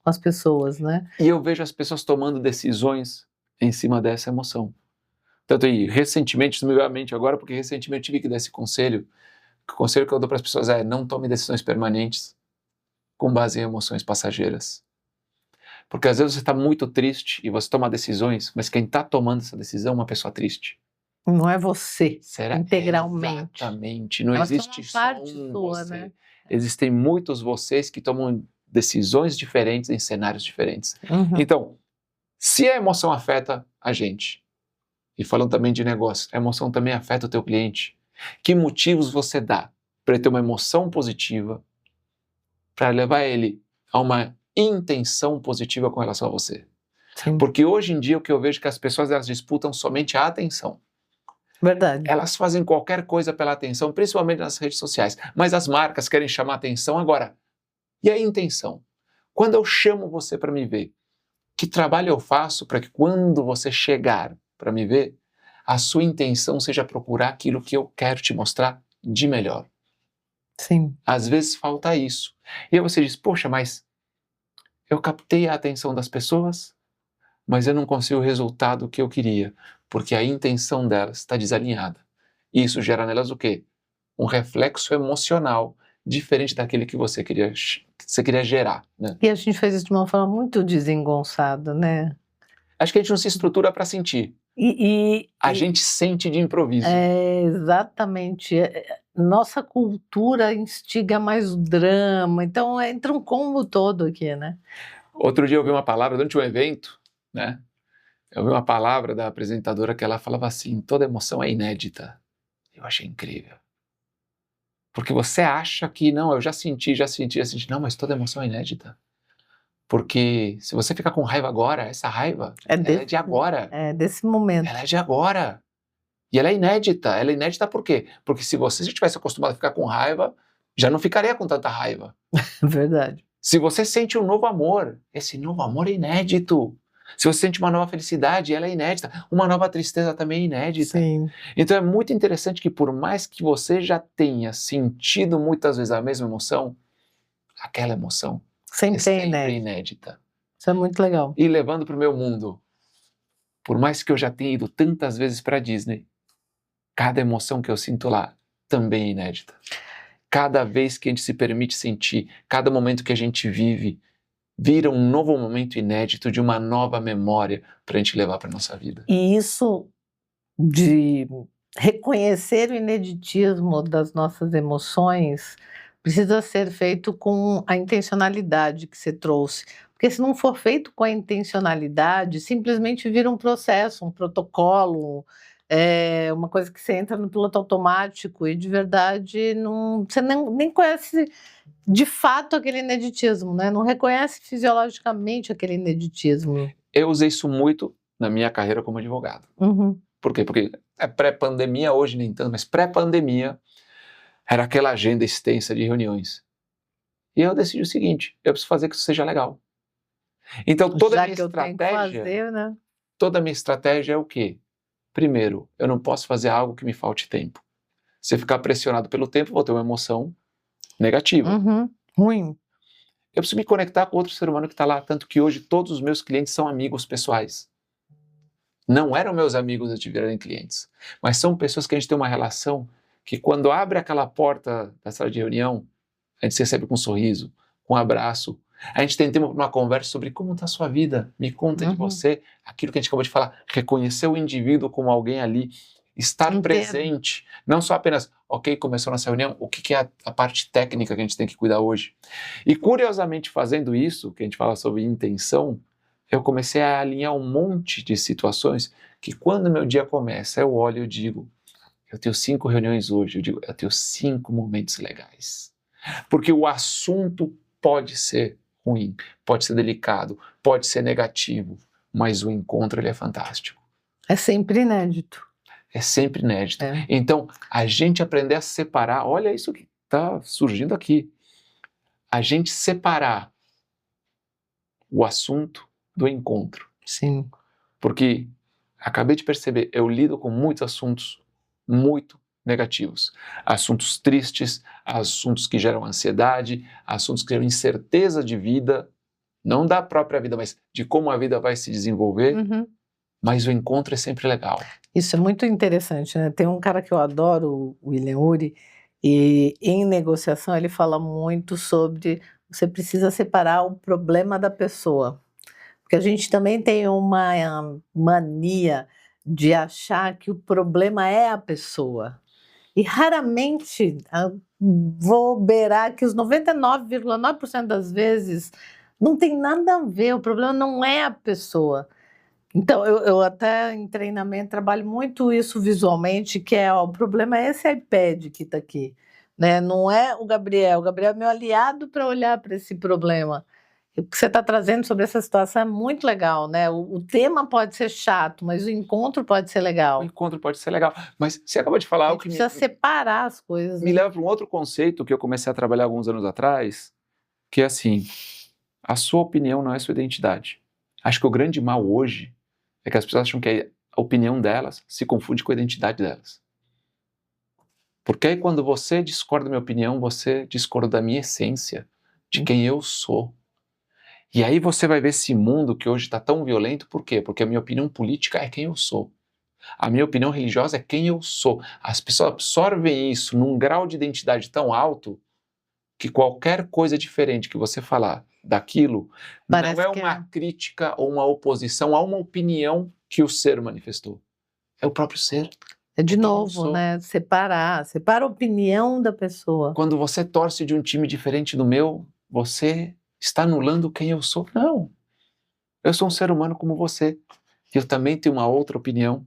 S1: com as pessoas, né?
S2: E eu vejo as pessoas tomando decisões em cima dessa emoção. Tanto aí, recentemente, isso me veio à mente agora, porque recentemente eu tive que dar esse conselho. O conselho que eu dou para as pessoas é: não tome decisões permanentes com base em emoções passageiras. Porque às vezes você está muito triste e você toma decisões, mas quem está tomando essa decisão é uma pessoa triste.
S1: Não é você,
S2: Será?
S1: integralmente.
S2: Exatamente. Não
S1: Elas são
S2: existe
S1: uma
S2: só
S1: parte
S2: um
S1: sua,
S2: você.
S1: né?
S2: Existem muitos vocês que tomam decisões diferentes em cenários diferentes.
S1: Uhum.
S2: Então, se a emoção afeta a gente, e falando também de negócio, a emoção também afeta o teu cliente, que motivos você dá para ele ter uma emoção positiva, para levar ele a uma intenção positiva com relação a você?
S1: Sim.
S2: Porque hoje em dia o que eu vejo é que as pessoas elas disputam somente a atenção.
S1: Verdade.
S2: Elas fazem qualquer coisa pela atenção, principalmente nas redes sociais. Mas as marcas querem chamar atenção agora. E a intenção? Quando eu chamo você para me ver, que trabalho eu faço para que quando você chegar para me ver, a sua intenção seja procurar aquilo que eu quero te mostrar de melhor?
S1: Sim.
S2: Às vezes falta isso. E aí você diz: poxa, mas eu captei a atenção das pessoas, mas eu não consigo o resultado que eu queria, porque a intenção delas está desalinhada. E isso gera nelas o quê? Um reflexo emocional diferente daquele que você queria gerar, né?
S1: E a gente faz isso de uma forma muito desengonçada, né?
S2: Acho que a gente não se estrutura para sentir. A gente sente de improviso.
S1: É, exatamente. Nossa cultura instiga mais o drama, então entra um combo todo aqui, né?
S2: Outro dia eu vi uma palavra durante um evento, né? Eu vi uma palavra da apresentadora que ela falava assim, toda emoção é inédita. Eu achei incrível. Porque você acha que, não, eu já senti. Não, mas toda emoção é inédita. Porque se você ficar com raiva agora, essa raiva, ela é de agora.
S1: É desse momento.
S2: Ela é de agora. E ela é inédita. Ela é inédita por quê? Porque se você já tivesse acostumado a ficar com raiva, já não ficaria com tanta raiva.
S1: Verdade.
S2: Se você sente um novo amor, esse novo amor é inédito. Se você sente uma nova felicidade, ela é inédita. Uma nova tristeza também é inédita.
S1: Sim.
S2: Então é muito interessante que por mais que você já tenha sentido muitas vezes a mesma emoção, aquela emoção
S1: Sempre é
S2: sempre
S1: inédito.
S2: inédita.
S1: Isso é muito legal.
S2: E levando para o meu mundo, por mais que eu já tenha ido tantas vezes para a Disney, cada emoção que eu sinto lá também é inédita. Cada vez que a gente se permite sentir, cada momento que a gente vive, vira um novo momento inédito de uma nova memória para a gente levar para nossa vida.
S1: E isso de reconhecer o ineditismo das nossas emoções precisa ser feito com a intencionalidade que você trouxe. Porque se não for feito com a intencionalidade, simplesmente vira um processo, um protocolo, uma coisa que você entra no piloto automático e de verdade não, você nem conhece de fato aquele ineditismo, né? Não reconhece fisiologicamente aquele ineditismo.
S2: Eu usei isso muito na minha carreira como advogado.
S1: Uhum.
S2: Por quê? Porque é pré-pandemia, hoje nem tanto, mas pré-pandemia era aquela agenda extensa de reuniões. E eu decidi o seguinte, eu preciso fazer que isso seja legal. Então toda a minha estratégia,
S1: fazer, né?
S2: toda a minha estratégia é o quê? Primeiro, eu não posso fazer algo que me falte tempo. Se eu ficar pressionado pelo tempo, vou ter uma emoção negativa.
S1: Uhum. Ruim.
S2: Eu preciso me conectar com outro ser humano que está lá, tanto que hoje todos os meus clientes são amigos pessoais. Não eram meus amigos antes de virarem clientes, mas são pessoas que a gente tem uma relação que quando abre aquela porta da sala de reunião, a gente se recebe com um sorriso, com um abraço, a gente tem tempo para uma conversa sobre como está a sua vida, me conta de você, aquilo que a gente acabou de falar, reconhecer o indivíduo como alguém ali, estar presente, não só apenas, ok, começou nossa reunião, o que é a parte técnica que a gente tem que cuidar hoje. E curiosamente fazendo isso, que a gente fala sobre intenção, eu comecei a alinhar um monte de situações que quando meu dia começa, eu olho e eu digo, eu tenho 5 reuniões hoje, eu digo, eu tenho 5 momentos legais. Porque o assunto pode ser ruim, pode ser delicado, pode ser negativo, mas o encontro ele é fantástico.
S1: É sempre inédito.
S2: É sempre inédito. Então, a gente aprender a separar, olha isso que está surgindo aqui, a gente separar o assunto do encontro.
S1: Sim.
S2: Porque, acabei de perceber, eu lido com muitos assuntos muito negativos. Assuntos tristes, assuntos que geram ansiedade, assuntos que geram incerteza de vida, não da própria vida, mas de como a vida vai se desenvolver.
S1: Uhum.
S2: Mas o encontro é sempre legal.
S1: Isso é muito interessante, né? Tem um cara que eu adoro, o William Ury, e em negociação ele fala muito sobre você precisa separar o problema da pessoa. Porque a gente também tem uma mania de achar que o problema é a pessoa. E raramente, vou beirar que os 99,9% das vezes não tem nada a ver, o problema não é a pessoa. Então, eu até em treinamento trabalho muito isso visualmente, que é, ó, o problema é esse iPad que está aqui, né? Não é o Gabriel é meu aliado para olhar para esse problema. O que você está trazendo sobre essa situação é muito legal, né? O tema pode ser chato, mas o encontro pode ser legal.
S2: O encontro pode ser legal, mas você acabou de falar algo que
S1: precisa separar as coisas.
S2: Me leva para um outro conceito que eu comecei a trabalhar alguns anos atrás, que é assim, a sua opinião não é sua identidade. Acho que o grande mal hoje é que as pessoas acham que a opinião delas se confunde com a identidade delas. Porque aí quando você discorda da minha opinião, você discorda da minha essência, de quem eu sou. E aí você vai ver esse mundo que hoje está tão violento, por quê? Porque a minha opinião política é quem eu sou. A minha opinião religiosa é quem eu sou. As pessoas absorvem isso num grau de identidade tão alto que qualquer coisa diferente que você falar daquilo
S1: Parece
S2: não é uma crítica ou uma oposição a uma opinião que o ser manifestou. É o próprio ser.
S1: É de novo, né? Separa a opinião da pessoa.
S2: Quando você torce de um time diferente do meu, você está anulando quem eu sou. Não. Eu sou um ser humano como você. eu também tenho uma outra opinião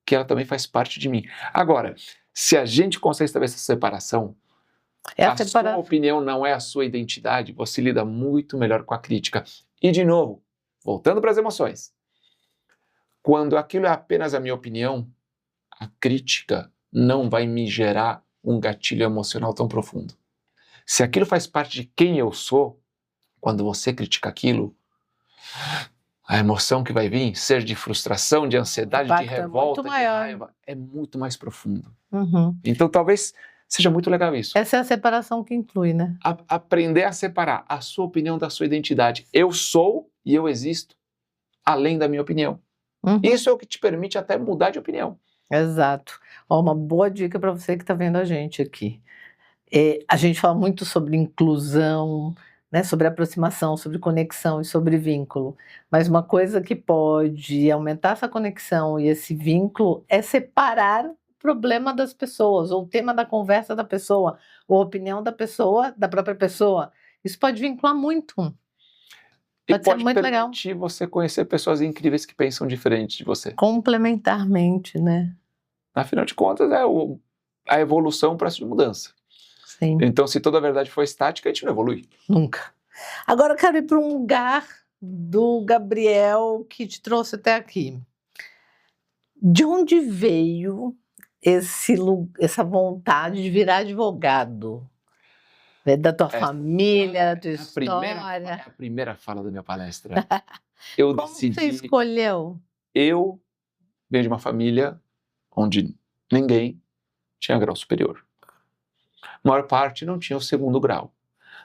S2: que ela também faz parte de mim. Agora, se a gente consegue estabelecer essa separação, a sua opinião não é a sua identidade, você lida muito melhor com a crítica. E, de novo, voltando para as emoções, quando aquilo é apenas a minha opinião, a crítica não vai me gerar um gatilho emocional tão profundo. Se aquilo faz parte de quem eu sou, quando você critica aquilo, a emoção que vai vir, ser de frustração, de ansiedade, de revolta, de raiva, é muito mais profundo. Então, talvez seja muito legal isso.
S1: Essa é a separação que inclui, né?
S2: Aprender a separar a sua opinião da sua identidade. Eu sou e eu existo além da minha opinião. Isso é o que te permite até mudar de opinião.
S1: Exato. Ó, uma boa dica para você que está vendo a gente aqui. A gente fala muito sobre inclusão, né, sobre aproximação, sobre conexão e sobre vínculo. Mas uma coisa que pode aumentar essa conexão e esse vínculo é separar o problema das pessoas, ou o tema da conversa da pessoa, ou a opinião da pessoa, da própria pessoa. Isso pode vincular muito.
S2: Pode ser muito legal. Permitir você conhecer pessoas incríveis que pensam diferente de você.
S1: Complementarmente, né?
S2: Afinal de contas, é a evolução, o processo de mudança.
S1: Sim.
S2: Então, se toda a verdade for estática, a gente não evolui.
S1: Nunca. Agora eu quero ir para um lugar do Gabriel que te trouxe até aqui. De onde veio essa vontade de virar advogado? É da tua família, da tua história?
S2: É a primeira fala da minha palestra.
S1: Como você escolheu?
S2: Eu venho de uma família onde ninguém tinha grau superior. A maior parte não tinha o segundo grau.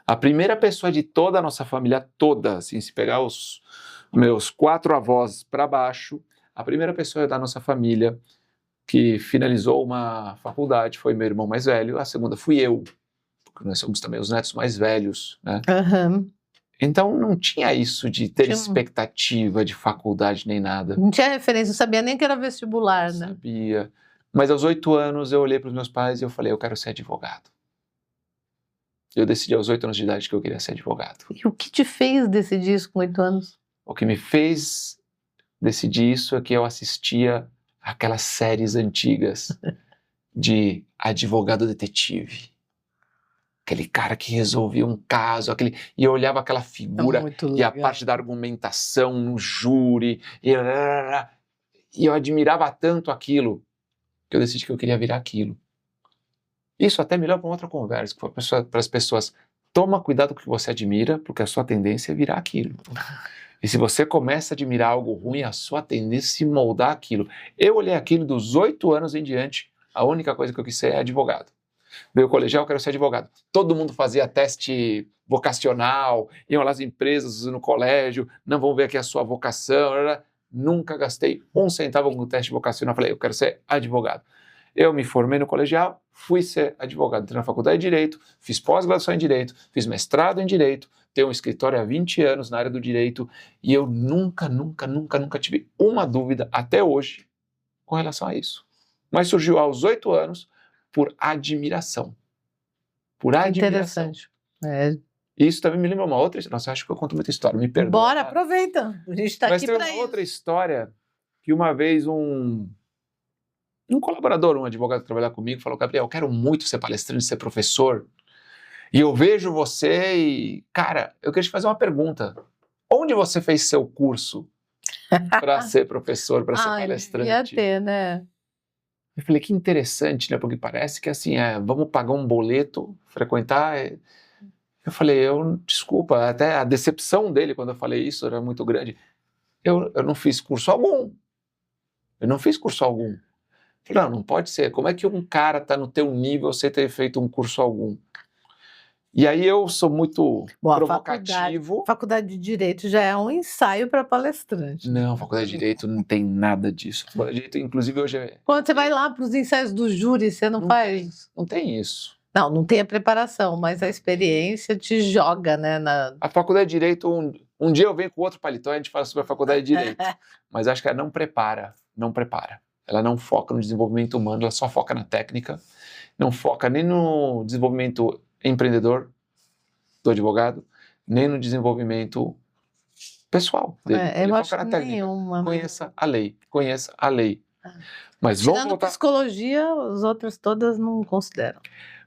S2: A primeira pessoa de toda a nossa família, toda, assim, se pegar os meus 4 avós para baixo, a primeira pessoa da nossa família que finalizou uma faculdade foi meu irmão mais velho, a segunda fui eu, porque nós somos também os netos mais velhos, né? Então não tinha isso de ter expectativa de faculdade nem nada.
S1: Não tinha referência, não sabia nem que era vestibular, né?
S2: Sabia. Mas aos 8 anos eu olhei para os meus pais e eu falei, eu quero ser advogado. Eu decidi aos 8 anos de idade que eu queria ser advogado.
S1: E o que te fez decidir isso com 8 anos?
S2: O que me fez decidir isso é que eu assistia aquelas séries antigas de advogado detetive. Aquele cara que resolvia um caso, e eu olhava aquela figura e a parte da argumentação no júri, e eu admirava tanto aquilo que eu decidi que eu queria virar aquilo. Isso até me leva para uma outra conversa, que foi para as pessoas, toma cuidado com o que você admira, porque a sua tendência é virar aquilo. E se você começa a admirar algo ruim, a sua tendência é se moldar aquilo. Eu olhei aquilo dos 8 anos em diante, a única coisa que eu quis ser é advogado. Veio o colegial, eu quero ser advogado. Todo mundo fazia teste vocacional, iam lá às empresas no colégio, não vão ver aqui a sua vocação. Nunca gastei 1 centavo com o teste vocacional, falei, eu quero ser advogado. Eu me formei no colegial, fui ser advogado. Entrei na faculdade de Direito, fiz pós-graduação em Direito, fiz mestrado em Direito, tenho um escritório há 20 anos na área do Direito e eu nunca tive uma dúvida até hoje com relação a isso. Mas surgiu aos 8 anos por admiração. Por admiração.
S1: Interessante.
S2: E isso também me lembra uma outra história. Nossa, eu acho que eu conto muita história, me perdoa.
S1: Bora, aproveita. A gente está aqui para isso.
S2: Mas tem uma outra história que uma vez um colaborador, um advogado que trabalhava comigo, falou, Gabriel, eu quero muito ser palestrante, ser professor. E eu vejo você e, cara, eu queria te fazer uma pergunta. Onde você fez seu curso para ser professor, para ser palestrante?
S1: Devia ter, né?
S2: Eu falei, que interessante, né? Porque parece que assim, vamos pagar um boleto, frequentar. Eu falei, desculpa, até a decepção dele quando eu falei isso era muito grande. Eu não fiz curso algum. Eu não fiz curso algum. Eu falei, não pode ser. Como é que um cara está no teu nível sem ter feito um curso algum? E aí eu sou muito provocativo.
S1: A faculdade de Direito já é um ensaio para palestrante.
S2: Não, a faculdade de Direito não tem nada disso. A faculdade de Direito, inclusive, hoje
S1: Quando você vai lá para os ensaios do júri, você não faz?
S2: Não tem isso.
S1: Não tem a preparação, mas a experiência te joga, né?
S2: A faculdade de Direito, um dia eu venho com outro paletó e a gente fala sobre a faculdade de Direito. Mas acho que ela não prepara. Ela não foca no desenvolvimento humano, ela só foca na técnica. Não foca nem no desenvolvimento empreendedor do advogado, nem no desenvolvimento pessoal dele.
S1: Eu
S2: Ele falou
S1: acho
S2: que era
S1: que
S2: técnica.
S1: nenhuma.
S2: Conheça a lei, conheça a lei.
S1: Ah.
S2: Mas vamos
S1: Tirando
S2: voltar,
S1: psicologia, as outras todas não consideram.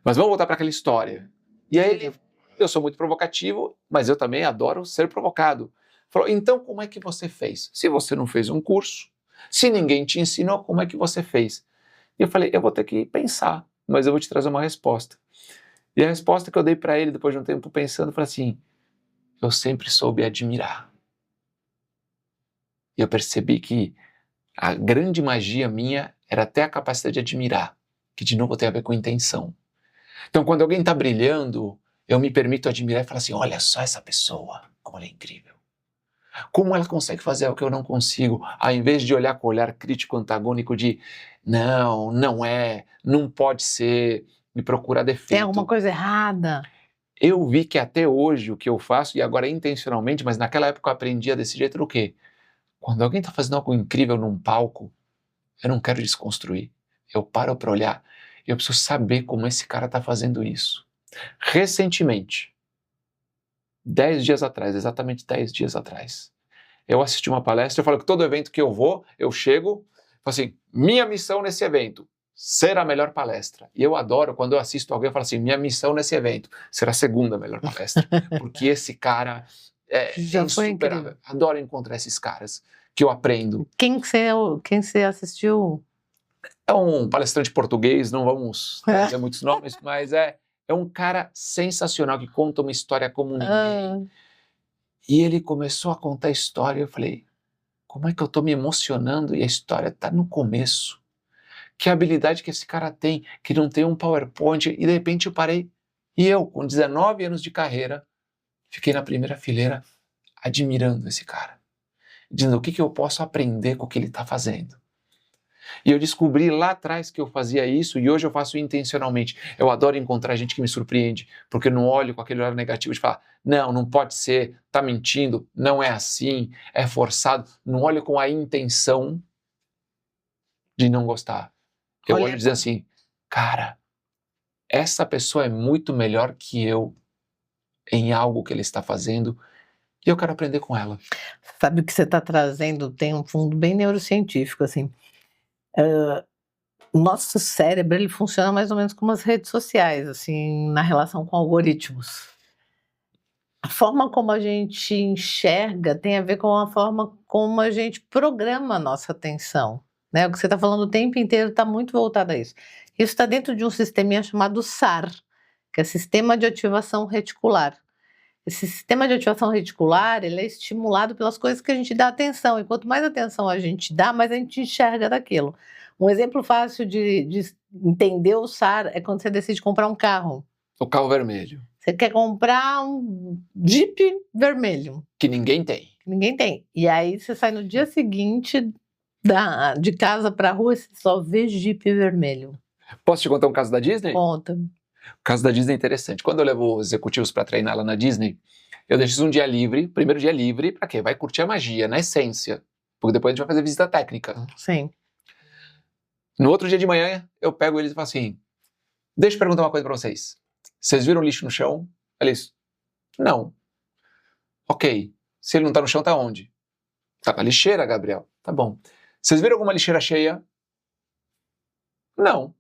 S2: para aquela história. E aí eu sou muito provocativo, mas eu também adoro ser provocado. Falou, então como é que você fez? Se você não fez um curso, se ninguém te ensinou, como é que você fez? E eu falei, eu vou ter que pensar, mas eu vou te trazer uma resposta. E a resposta que eu dei para ele, depois de um tempo pensando, foi assim, eu sempre soube admirar. E eu percebi que a grande magia minha era até a capacidade de admirar, que de novo tem a ver com intenção. Então, quando alguém está brilhando, eu me permito admirar e falar assim, olha só essa pessoa, como ela é incrível. Como ela consegue fazer o que eu não consigo, ao invés de olhar com o olhar crítico antagônico de não, não é, não pode ser, e procurar defeito.
S1: Tem alguma coisa errada.
S2: Eu vi que até hoje o que eu faço, e agora intencionalmente, mas naquela época eu aprendia desse jeito, era o quê? Quando alguém está fazendo algo incrível num palco, eu não quero desconstruir. Eu paro para olhar. Eu preciso saber como esse cara está fazendo isso. Recentemente, 10 dias atrás, exatamente 10 dias atrás, eu assisti uma palestra, eu falo que todo evento que eu vou, eu chego, falo assim, minha missão nesse evento, ser a melhor palestra. E eu adoro quando eu assisto alguém e falo assim, minha missão nesse evento, ser a segunda melhor palestra. Porque esse cara
S1: Já foi
S2: insuperável.
S1: incrível.
S2: Adoro encontrar esses caras que eu aprendo.
S1: Quem você assistiu?
S2: É um palestrante português, não vamos dizer muitos nomes, mas é um cara sensacional que conta uma história como ninguém. E ele começou a contar a história e eu falei, como é que eu estou me emocionando e a história está no começo? Que habilidade que esse cara tem, que não tem um PowerPoint, e de repente eu parei. E eu, com 19 anos de carreira, fiquei na primeira fileira admirando esse cara, dizendo o que eu posso aprender com o que ele está fazendo. E eu descobri lá atrás que eu fazia isso e hoje eu faço intencionalmente. Eu adoro encontrar gente que me surpreende, porque eu não olho com aquele olhar negativo de falar, não, não pode ser, tá mentindo, não é assim, é forçado. Não olho com a intenção de não gostar. Eu olho dizendo assim, cara, essa pessoa é muito melhor que eu em algo que ele está fazendo e eu quero aprender com ela.
S1: Sabe o que você está trazendo tem um fundo bem neurocientífico, assim. O nosso cérebro, ele funciona mais ou menos como as redes sociais, assim, na relação com algoritmos. A forma como a gente enxerga tem a ver com a forma como a gente programa a nossa atenção, né? O que você está falando o tempo inteiro está muito voltado a isso. Isso está dentro de um sisteminha chamado SAR, que é Sistema de Ativação Reticular. Esse sistema de ativação reticular, ele é estimulado pelas coisas que a gente dá atenção, e quanto mais atenção a gente dá, mais a gente enxerga daquilo. Um exemplo fácil de entender o SAR é quando você decide comprar um carro.
S2: O carro vermelho.
S1: Você quer comprar um Jeep vermelho.
S2: Que ninguém tem.
S1: Ninguém tem. E aí você sai no dia seguinte de casa para a rua e você só vê Jeep vermelho.
S2: Posso te contar um caso da Disney?
S1: Conta.
S2: O caso da Disney é interessante. Quando eu levo os executivos para treinar lá na Disney, eu deixo um dia livre, primeiro dia livre, para quê? Vai curtir a magia, na essência. Porque depois a gente vai fazer visita técnica.
S1: Sim.
S2: No outro dia de manhã, eu pego eles e falo assim, deixa eu perguntar uma coisa para vocês. Vocês viram lixo no chão? Eles, não. Ok. Se ele não tá no chão, tá onde? Tá na lixeira, Gabriel. Tá bom. Vocês viram alguma lixeira cheia? Não.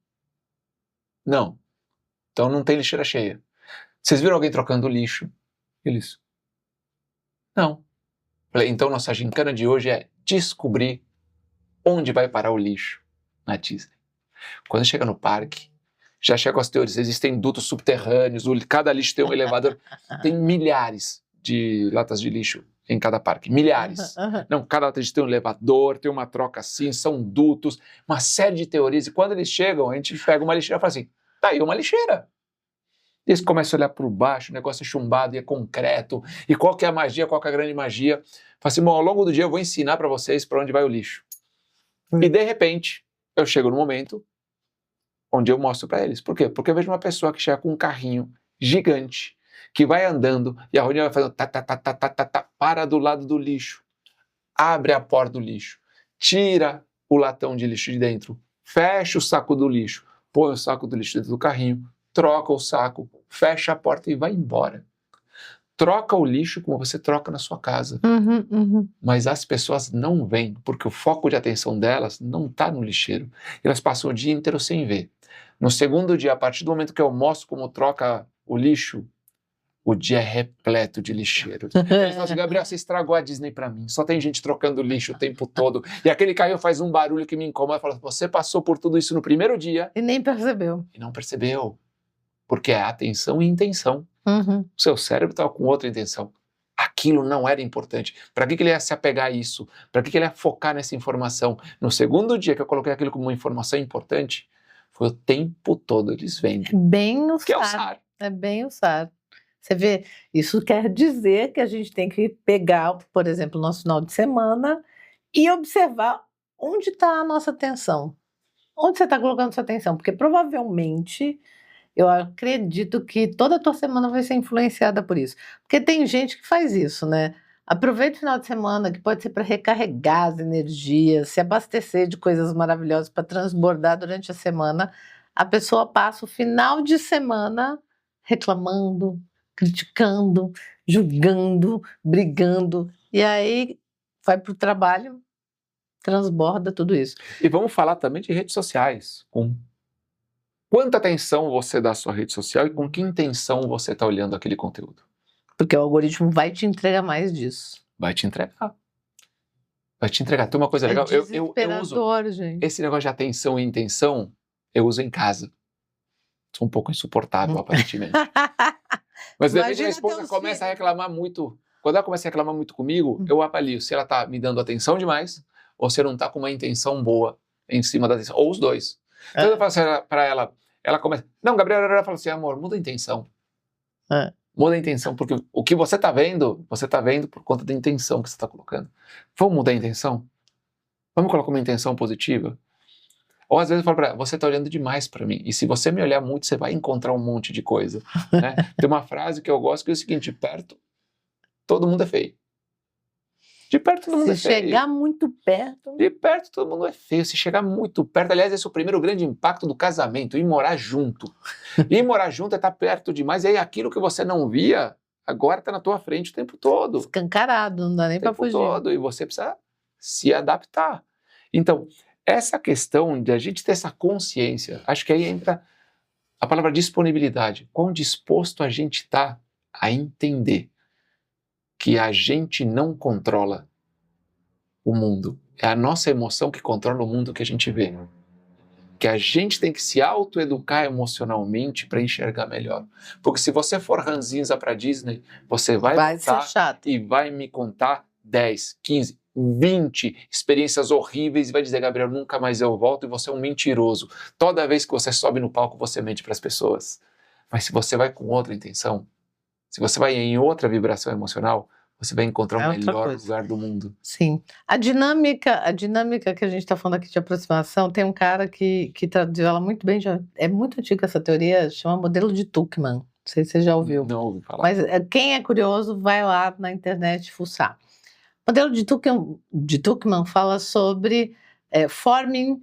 S2: Não. Então não tem lixeira cheia. Vocês viram alguém trocando lixo? Eles, não. Falei, então nossa gincana de hoje é descobrir onde vai parar o lixo na Disney. Quando chega no parque, já chega com as teorias, existem dutos subterrâneos, cada lixo tem um elevador, tem milhares de latas de lixo em cada parque, milhares. Não, cada lata de lixo tem um elevador, tem uma troca assim, são dutos, uma série de teorias, e quando eles chegam, a gente pega uma lixeira e fala assim, tá aí uma lixeira. E eles começam a olhar por baixo, o negócio é chumbado e é concreto, e qual que é a magia, qual que é a grande magia. Fala assim, bom, ao longo do dia eu vou ensinar para vocês para onde vai o lixo. E de repente, eu chego no momento onde eu mostro para eles. Por quê? Porque eu vejo uma pessoa que chega com um carrinho gigante, que vai andando, e a Rodinha vai fazendo para do lado do lixo, abre a porta do lixo, tira o latão de lixo de dentro, fecha o saco do lixo, põe o saco do lixo dentro do carrinho, troca o saco, fecha a porta e vai embora. troca o lixo como você troca na sua casa. Mas as pessoas não veem, porque o foco de atenção delas não está no lixeiro. Elas passam o dia inteiro sem ver. No segundo dia, a partir do momento que eu mostro como troca o lixo, o dia é repleto de lixeiros. Eles falam assim, Gabriel, você estragou a Disney pra mim. Só tem gente trocando lixo o tempo todo. E aquele carrinho faz um barulho que me incomoda. Fala, você passou por tudo isso no primeiro dia.
S1: E nem percebeu.
S2: E não percebeu. Porque é atenção e intenção. O seu cérebro estava com outra intenção. Aquilo não era importante. Para que ele ia se apegar a isso? Para que ele ia focar nessa informação? No segundo dia que eu coloquei aquilo como uma informação importante, foi o tempo todo eles vendo.
S1: Bem o
S2: que é o SAR.
S1: É bem o SAR. Você vê, isso quer dizer que a gente tem que pegar, por exemplo, o nosso final de semana e observar onde está a nossa atenção. Onde você está colocando sua atenção? Porque provavelmente, eu acredito que toda a tua semana vai ser influenciada por isso. Porque tem gente que faz isso, né? Aproveita o final de semana, que pode ser para recarregar as energias, se abastecer de coisas maravilhosas para transbordar durante a semana. A pessoa passa o final de semana reclamando, criticando, julgando, brigando, e aí vai para o trabalho, transborda tudo isso.
S2: E vamos falar também de redes sociais. Com quanta atenção você dá à sua rede social e com que intenção você está olhando aquele conteúdo.
S1: Porque o algoritmo vai te entregar mais disso.
S2: Vai te entregar. Vai te entregar. Tem uma coisa legal. Eu uso
S1: gente.
S2: Esse negócio de atenção e intenção, eu uso em casa. Sou um pouco insuportável, aparentemente. Mas de repente minha esposa começa a reclamar muito. Quando ela começa a reclamar muito comigo, eu avalio se ela está me dando atenção demais ou se não está com uma intenção boa em cima da atenção. Ou os dois. Então eu falo assim para ela, ela começa... Não, Gabriela, ela fala assim, amor, muda a intenção. Muda a intenção, porque o que você está vendo por conta da intenção que você está colocando. Vamos mudar a intenção? Vamos colocar uma intenção positiva? Ou às vezes eu falo para ela, você está olhando demais para mim. E se você me olhar muito, você vai encontrar um monte de coisa. Né? Tem uma frase que eu gosto que é o seguinte, de perto, todo mundo é feio. De perto todo mundo é feio.
S1: Se chegar muito perto...
S2: De perto todo mundo é feio. Se chegar muito perto... Aliás, esse é o primeiro grande impacto do casamento, ir morar junto. Ir morar junto é estar perto demais. E aí aquilo que você não via, agora está na tua frente o tempo todo.
S1: Escancarado, não dá nem para fugir.
S2: O tempo todo. E você precisa se adaptar. Então, essa questão de a gente ter essa consciência, acho que aí entra a palavra disponibilidade. Quão disposto a gente está a entender que a gente não controla o mundo. É a nossa emoção que controla o mundo que a gente vê. Que a gente tem que se autoeducar emocionalmente para enxergar melhor. Porque se você for ranzinza para Disney, você vai
S1: ser chato.
S2: E vai me contar 10, 15, 20 experiências horríveis e vai dizer, Gabriel, nunca mais eu volto, e você é um mentiroso. Toda vez que você sobe no palco, você mente para as pessoas. Mas se você vai com outra intenção, se você vai em outra vibração emocional, você vai encontrar o melhor lugar do mundo.
S1: Sim. A dinâmica que a gente está falando aqui de aproximação, tem um cara que traduziu ela muito bem, é muito antiga essa teoria, chama modelo de Tuckman. Não sei se você já ouviu.
S2: Não ouvi falar.
S1: Mas quem é curioso, vai lá na internet fuçar. O modelo de Tuckman fala sobre forming,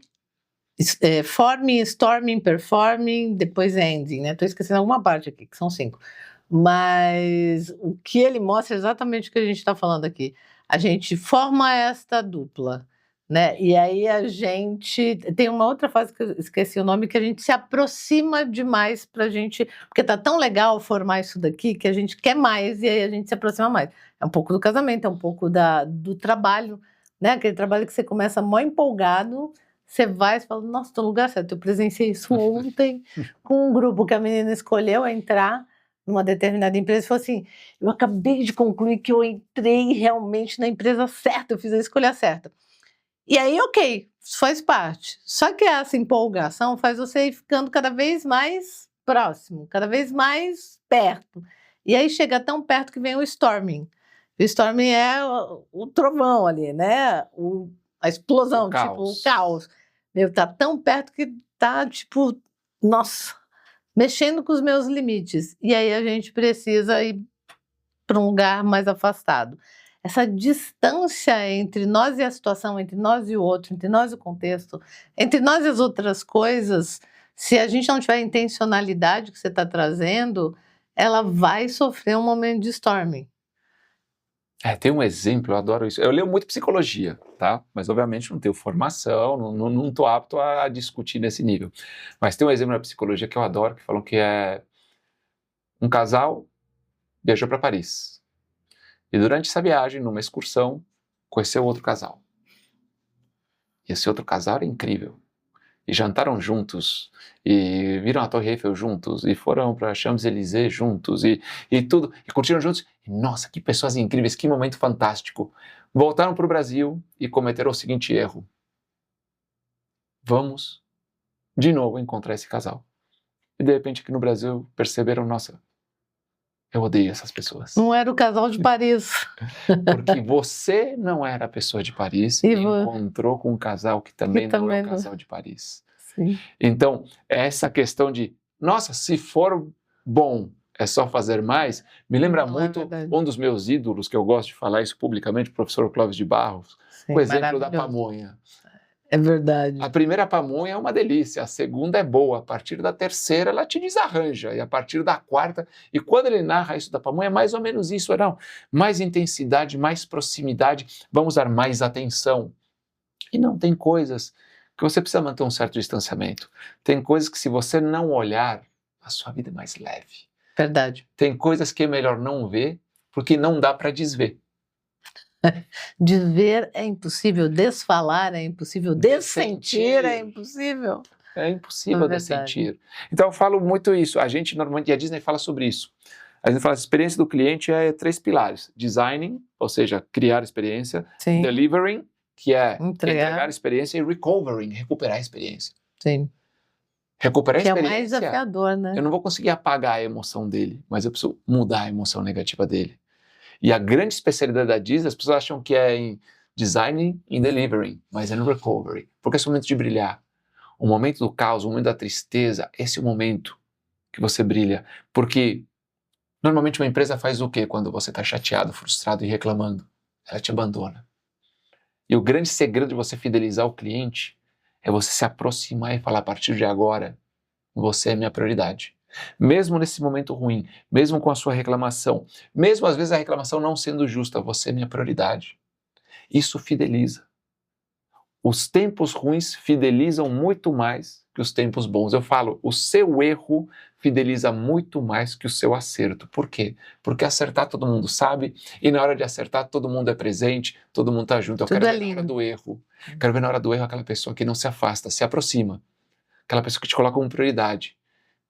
S1: storming, performing, depois ending, né? Estou esquecendo alguma parte aqui, que são 5. Mas o que ele mostra é exatamente o que a gente está falando aqui. A gente forma esta dupla, né? E aí a gente... Tem uma outra fase que eu esqueci o nome, que a gente se aproxima demais pra gente... Porque tá tão legal formar isso daqui, que a gente quer mais e aí a gente se aproxima mais. É um pouco do casamento, é um pouco do trabalho, né? Aquele trabalho que você começa mó empolgado, você vai e fala, nossa, tô no lugar certo. Eu presenciei isso ontem com um grupo que a menina escolheu entrar numa determinada empresa e falou assim, eu acabei de concluir que eu entrei realmente na empresa certa, eu fiz a escolha certa. E aí, ok, isso faz parte. Só que essa empolgação faz você ir ficando cada vez mais próximo, cada vez mais perto. E aí chega tão perto que vem o storming. O storming é o trovão ali, né? A explosão, o caos. Meu, tá tão perto que tá, tipo, nossa... mexendo com os meus limites, e aí a gente precisa ir para um lugar mais afastado. Essa distância entre nós e a situação, entre nós e o outro, entre nós e o contexto, entre nós e as outras coisas, se a gente não tiver a intencionalidade que você está trazendo, ela vai sofrer um momento de storming.
S2: Tem um exemplo, eu adoro isso. Eu leio muito psicologia, tá? Mas obviamente não tenho formação, não estou apto a discutir nesse nível. Mas tem um exemplo na psicologia que eu adoro, que falam que é um casal viajou para Paris. E durante essa viagem, numa excursão, conheceu outro casal. E esse outro casal era incrível. E jantaram juntos, e viram a Torre Eiffel juntos, e foram para Champs-Élysées juntos, e tudo, e curtiram juntos. E, nossa, que pessoas incríveis, que momento fantástico. Voltaram para o Brasil e cometeram o seguinte erro. Vamos, de novo, encontrar esse casal. E de repente aqui no Brasil perceberam, nossa, eu odeio essas pessoas.
S1: Não era o casal de Paris.
S2: Porque você não era a pessoa de Paris e encontrou com um casal que também não é o casal de Paris.
S1: Sim.
S2: Então, essa questão de, nossa, se for bom, é só fazer mais, me lembra muito um dos meus ídolos, que eu gosto de falar isso publicamente, o professor Clóvis de Barros, o exemplo da pamonha.
S1: É verdade.
S2: A primeira pamonha é uma delícia, a segunda é boa, a partir da terceira ela te desarranja, e a partir da quarta, e quando ele narra isso da pamonha, é mais ou menos isso, não, mais intensidade, mais proximidade, vamos dar mais atenção. E não, tem coisas que você precisa manter um certo distanciamento, tem coisas que se você não olhar, a sua vida é mais leve.
S1: Verdade.
S2: Tem coisas que é melhor não ver, porque não dá para desver.
S1: Desver é impossível, desfalar é impossível, dessentir é impossível.
S2: É impossível dessentir. Então eu falo muito isso, a gente normalmente, e a Disney fala sobre isso. A gente fala que a experiência do cliente é 3 pilares. Designing, ou seja, criar experiência.
S1: Sim.
S2: Delivering, que é entregar experiência. E recovering, recuperar a experiência.
S1: Sim.
S2: Recuperar a experiência.
S1: Que é o mais desafiador, né?
S2: Eu não vou conseguir apagar a emoção dele, mas eu preciso mudar a emoção negativa dele. E a grande especialidade da Disney, as pessoas acham que é em designing e delivering, mas é no recovery. Porque esse momento de brilhar, o momento do caos, o momento da tristeza, esse é o momento que você brilha. Porque normalmente uma empresa faz o quê quando você está chateado, frustrado e reclamando? Ela te abandona. E o grande segredo de você fidelizar o cliente é você se aproximar e falar, a partir de agora, você é minha prioridade. Mesmo nesse momento ruim, mesmo com a sua reclamação, mesmo às vezes a reclamação não sendo justa, você é minha prioridade. Isso fideliza. Os tempos ruins fidelizam muito mais que os tempos bons. Eu falo, o seu erro fideliza muito mais que o seu acerto. Por quê? Porque acertar todo mundo sabe, e na hora de acertar todo mundo é presente, todo mundo está junto. Eu quero ver na hora do erro. Quero ver na hora do erro aquela pessoa que não se afasta, se aproxima. Aquela pessoa que te coloca como prioridade,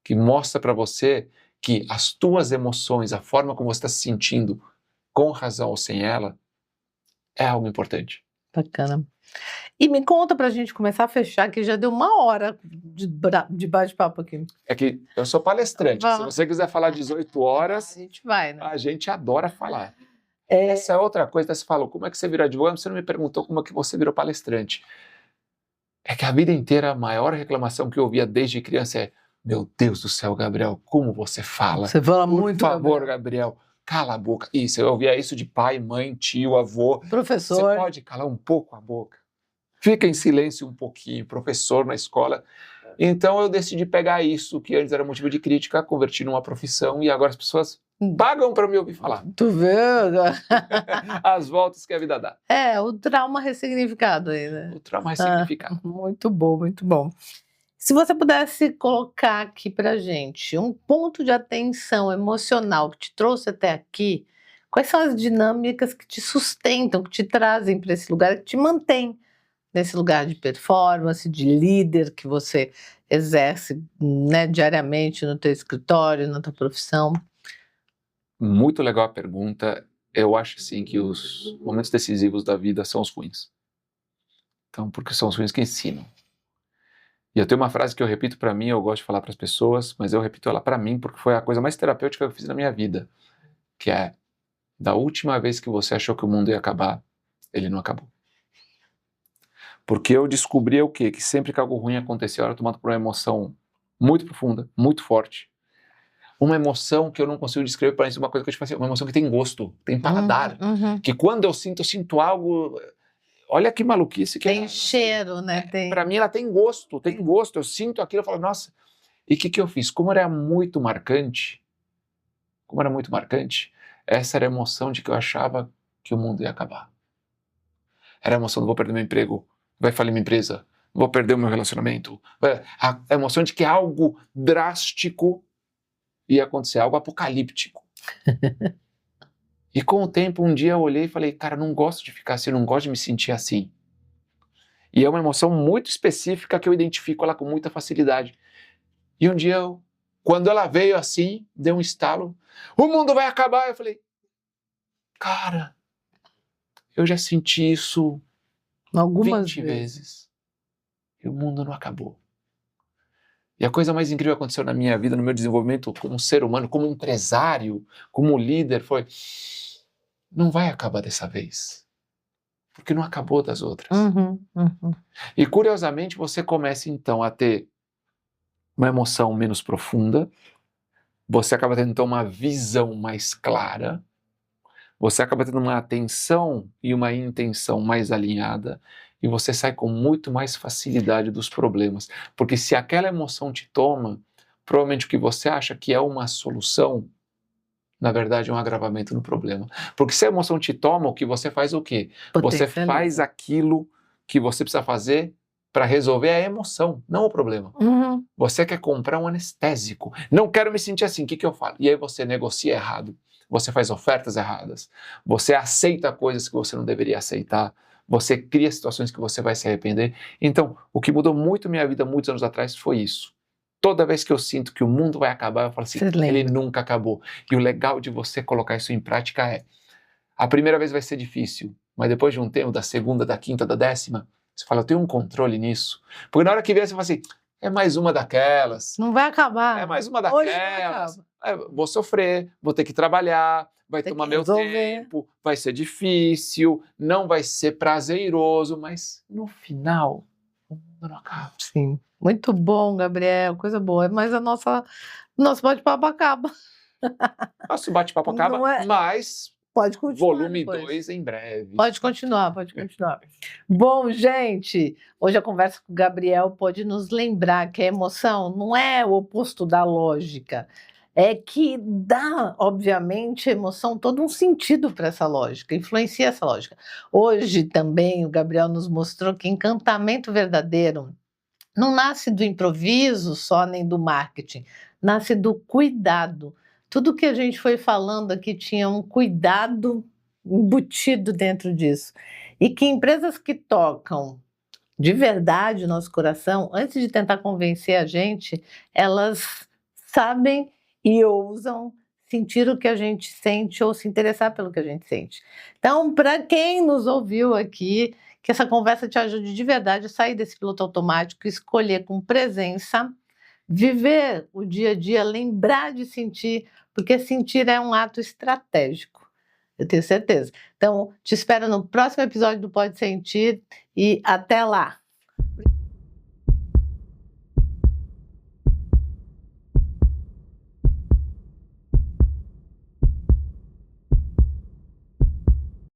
S2: que mostra para você que as tuas emoções, a forma como você está se sentindo, com razão ou sem ela, é algo importante.
S1: Bacana. E me conta pra gente começar a fechar, que já deu 1 hora de bate-papo aqui.
S2: É que eu sou palestrante, se você quiser falar 18 horas,
S1: a gente vai, né?
S2: A gente adora falar. Essa é outra coisa, você falou, como é que você virou advogado? Você não me perguntou como é que você virou palestrante. É que a vida inteira a maior reclamação que eu ouvia desde criança é: meu Deus do céu, Gabriel, como você fala?
S1: Você fala muito,
S2: Por favor, Gabriel, cala a boca. Isso, eu ouvia isso de pai, mãe, tio, avô.
S1: Professor.
S2: Você pode calar um pouco a boca? Fica em silêncio um pouquinho, professor na escola. Então eu decidi pegar isso, que antes era motivo de crítica, converti numa profissão e agora as pessoas pagam para me ouvir falar.
S1: Tu vê?
S2: As voltas que a vida dá.
S1: O trauma ressignificado aí, né?
S2: O trauma ressignificado.
S1: Muito bom, muito bom. Se você pudesse colocar aqui pra gente um ponto de atenção emocional que te trouxe até aqui, quais são as dinâmicas que te sustentam, que te trazem para esse lugar, que te mantém nesse lugar de performance, de líder que você exerce, né, diariamente no teu escritório, na tua profissão?
S2: Muito legal a pergunta. Eu acho sim que os momentos decisivos da vida são os ruins. Então, porque são os ruins que ensinam. E eu tenho uma frase que eu repito para mim, eu gosto de falar para as pessoas, mas eu repito ela para mim porque foi a coisa mais terapêutica que eu fiz na minha vida, que é: da última vez que você achou que o mundo ia acabar, ele não acabou. Porque eu descobri o quê? Que sempre que algo ruim acontecia, eu era tomado por uma emoção muito profunda, muito forte. Uma emoção que eu não consigo descrever, parece uma coisa que eu te falei, uma emoção que tem gosto, tem paladar. Que quando eu sinto algo... Olha que maluquice que
S1: tem cheiro, né?
S2: Para mim ela tem gosto. Eu sinto aquilo, eu falo, nossa. E o que eu fiz? Como era muito marcante, como era muito marcante, essa era a emoção de que eu achava que o mundo ia acabar. Era a emoção de vou perder meu emprego, vai falir minha empresa, vou perder o meu relacionamento. A emoção de que algo drástico ia acontecer, algo apocalíptico. E com o tempo, um dia eu olhei e falei, cara, não gosto de ficar assim, não gosto de me sentir assim. E é uma emoção muito específica que eu identifico ela com muita facilidade. E um dia, quando ela veio assim, deu um estalo, o mundo vai acabar. Eu falei, cara, eu já senti isso
S1: Algumas
S2: 20 vezes. E o mundo não acabou. E a coisa mais incrível que aconteceu na minha vida, no meu desenvolvimento como ser humano, como empresário, como líder, foi, não vai acabar dessa vez. Porque não acabou das outras. E curiosamente você começa então a ter uma emoção menos profunda, você acaba tendo então uma visão mais clara, você acaba tendo uma atenção e uma intenção mais alinhada, e você sai com muito mais facilidade dos problemas. Porque se aquela emoção te toma, provavelmente o que você acha que é uma solução, na verdade é um agravamento no problema. Porque se a emoção te toma, o que você faz é o quê? Você faz aquilo que você precisa fazer para resolver a emoção, não o problema. Você quer comprar um anestésico. Não quero me sentir assim, o que eu falo? E aí você negocia errado, você faz ofertas erradas, você aceita coisas que você não deveria aceitar, você cria situações que você vai se arrepender. Então, o que mudou muito minha vida muitos anos atrás foi isso. Toda vez que eu sinto que o mundo vai acabar, eu falo assim, ele nunca acabou. E o legal de você colocar isso em prática é, a primeira vez vai ser difícil, mas depois de um tempo, da segunda, da quinta, da 10ª, você fala, eu tenho um controle nisso. Porque na hora que vier, você fala assim, é mais uma daquelas.
S1: Não vai acabar.
S2: É mais uma daquelas. Vou sofrer, vou ter que trabalhar, vai tomar meu tempo, vai ser difícil, não vai ser prazeroso, mas no final, o mundo não acaba.
S1: Sim. Muito bom, Gabriel, coisa boa. Mas nosso bate-papo acaba.
S2: Nosso bate-papo acaba, mas
S1: pode continuar
S2: volume
S1: depois.
S2: 2 em breve.
S1: Pode continuar. Bom, gente, hoje a conversa com o Gabriel pode nos lembrar que a emoção não é o oposto da lógica. É que dá, obviamente, a emoção todo um sentido para essa lógica, influencia essa lógica. Hoje também o Gabriel nos mostrou que encantamento verdadeiro não nasce do improviso só, nem do marketing, nasce do cuidado. Tudo que a gente foi falando aqui tinha um cuidado embutido dentro disso. E que empresas que tocam de verdade o nosso coração, antes de tentar convencer a gente, elas sabem e ousam sentir o que a gente sente ou se interessar pelo que a gente sente. Então, para quem nos ouviu aqui, que essa conversa te ajude de verdade a sair desse piloto automático, escolher com presença, viver o dia a dia, lembrar de sentir, porque sentir é um ato estratégico, eu tenho certeza. Então, te espero no próximo episódio do Pode Sentir e até lá!